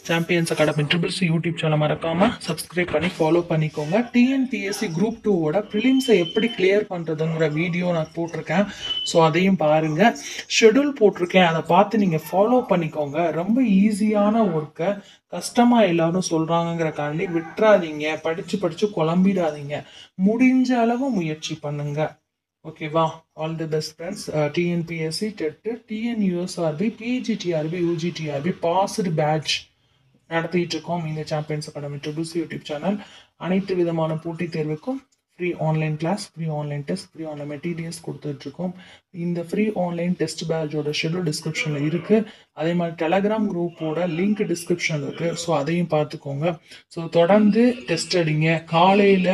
Champions academy triples YouTube channel மறக்காம சப்ஸ்கிரைப் பண்ணி ஃபாலோ பண்ணிக்கோங்க. டிஎன்பிஎஸ்சி குரூப் 2வோட ப்ரிலிம்ஸை எப்படி கிளியர் பண்ணுறதுங்கிற வீடியோ நான் போட்டிருக்கேன். ஸோ அதையும் பாருங்க. ஷெடியூல் போட்டிருக்கேன், அதை பார்த்து நீங்கள் ஃபாலோ பண்ணிக்கோங்க. ரொம்ப ஈஸியான ஒர்க்கை கஷ்டமாக எல்லாரும் சொல்கிறாங்கங்கிறக்காண்டி விட்டுறாதீங்க. படித்து குழம்பிடாதீங்க. முடிஞ்ச அளவு முயற்சி பண்ணுங்க. ஓகேவா? All the best friends. TNPSC TET, TNUSRB, PGTRB, UGTRB past batch நடத்திட்டு இருக்கோம் இந்த champions academy triples YouTube channel. அனைத்து விதமான போட்டித் தேர்வுக்கும் free online class, free online test, free online materials கொடுத்துட்டு இருக்கோம். இந்த ஃப்ரீ ஆன்லைன் டெஸ்ட் பேட்சோட ஷெடியூல் டிஸ்கிரிப்ஷன்ல இருக்கு. அதே மாதிரி டெலகிராம் குரூப்போட லிங்க் டிஸ்கிரிப்ஷன்ல இருக்கு. ஸோ அதையும் பார்த்துக்கோங்க. ஸோ தொடர்ந்து டெஸ்ட் அடிங்க. காலையில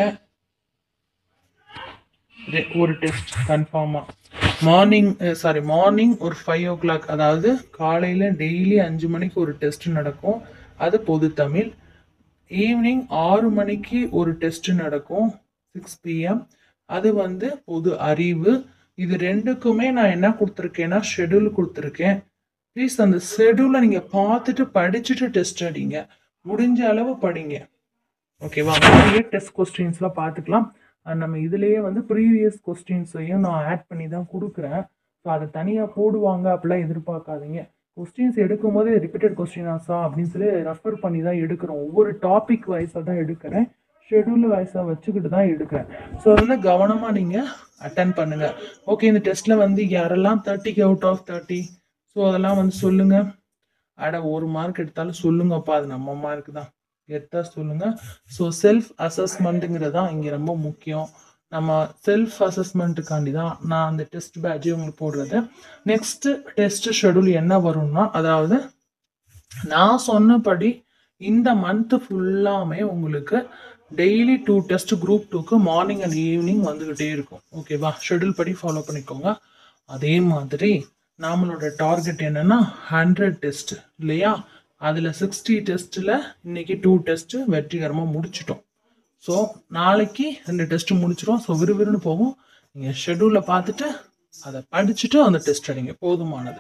ஒரு டெஸ்ட் கன்ஃபார்மா, மார்னிங் ஒரு 5 o'clock, அதாவது காலையில டெய்லி 5 மணிக்கு ஒரு டெஸ்ட் நடக்கும், அது பொது தமிழ். ஈவினிங் 6 மணிக்கு ஒரு டெஸ்ட் நடக்கும் 6 PM, அது வந்து பொது அறிவு. இது ரெண்டுக்குமே நான் என்ன கொடுத்துருக்கேன்னா ஷெடியூல் கொடுத்துருக்கேன். ப்ளீஸ் அந்த ஷெடியூலை நீங்கள் பார்த்துட்டு படிச்சுட்டு டெஸ்ட் அடிங்க. முடிஞ்ச அளவு படிங்க. ஓகேவா? நிறைய டெஸ்ட் கொஸ்டின்ஸ்லாம் பார்த்துக்கலாம். நம்ம இதுலேயே வந்து ப்ரீவியஸ் கொஸ்டின்ஸையும் நான் ஆட் பண்ணி தான் கொடுக்குறேன். ஸோ அதை தனியாக போடுவாங்க அப்படிலாம் எதிர்பார்க்காதீங்க. கொஸ்டின்ஸ் எடுக்கும் போது ரிப்பீட்டட் கொஸ்டினாஸா அப்படின்னு சொல்லி ரெஃபர் பண்ணி தான் எடுக்கிறோம். ஒவ்வொரு டாபிக் வைஸாக தான் எடுக்கிறேன், ஷெடியூல் வைஸாக வச்சுக்கிட்டு தான் எடுக்கிறேன். ஸோ அதெல்லாம் கவனமாக நீங்கள் அட்டன் பண்ணுங்கள். ஓகே, இந்த டெஸ்ட்டில் வந்து யாரெல்லாம் 30க்கு out of 30, ஸோ அதெல்லாம் வந்து சொல்லுங்கள். ஒரு மார்க் எடுத்தாலும் சொல்லுங்கப்பா, அது நம்ம மார்க் தான், கெத்தா சொல்லுங்க. ஸோ செல்ஃப் அசஸ்மெண்ட்டுங்கிறது தான் இங்கே ரொம்ப முக்கியம். நம்ம செல்ஃப் அசஸ்மெண்ட்டுக்காண்டி தான் நான் அந்த டெஸ்ட் பேட்சே உங்களுக்கு போடுறது. நெக்ஸ்ட் டெஸ்ட் ஷெடியூல் என்ன வரும்னா, அதாவது நான் சொன்னபடி இந்த மந்த் ஃபுல்லாமே உங்களுக்கு டெய்லி 2 டெஸ்ட் குரூப் 2க்கு மார்னிங் அண்ட் ஈவினிங் வந்துக்கிட்டே இருக்கும். ஓகேவா? ஷெடியூல் படி ஃபாலோ பண்ணிக்கோங்க. அதே மாதிரி நம்மளோட டார்கெட் என்னன்னா 100 டெஸ்ட் இல்லையா? அதில் 60 டெஸ்ட்டில் இன்னைக்கு 2 டெஸ்ட் வெற்றிகரமாக முடிச்சிட்டோம். ஸோ நாளைக்கு 2 டெஸ்ட் முடிச்சிடும். ஸோ விறுவிறுன்னு போகும். நீங்கள் ஷெடியூலில் பார்த்துட்டு அதை படிச்சுட்டு அந்த டெஸ்ட் அடிங்க, போதுமானது.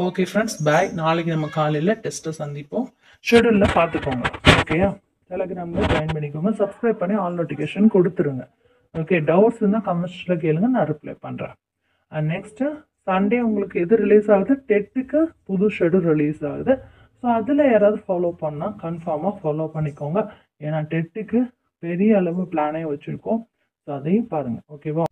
ஓகே ஃப்ரெண்ட்ஸ், பாய். நாளைக்கு நம்ம காலையில் டெஸ்ட்டை சந்திப்போம். ஷெடியூலில் பார்த்துக்கோங்க. ஓகேயா? டெலகிராமில் ஜாயின் பண்ணிக்கோங்க. சப்ஸ்கிரைப் பண்ணி ஆல் நோட்டிஃபிகேஷன் கொடுத்துருங்க. ஓகே, டவுட்ஸ் இருந்தால் கமெண்ட்ஸில் கேளுங்க, நான் ரிப்ளை பண்ணுறேன். அண்ட் நெக்ஸ்ட்டு சண்டே உங்களுக்கு எது ரிலீஸ் ஆகுது, டெட்டுக்கு புது ஷெடியூல் ரிலீஸ் ஆகுது. ஸோ அதில் யாராவது ஃபாலோ பண்ணால் கன்ஃபார்மாக ஃபாலோ பண்ணிக்கோங்க. ஏன்னா டெட்டுக்கு பெரிய அளவு பிளானே வச்சுருக்கோம். ஸோ அதையும் பாருங்கள். ஓகேவா?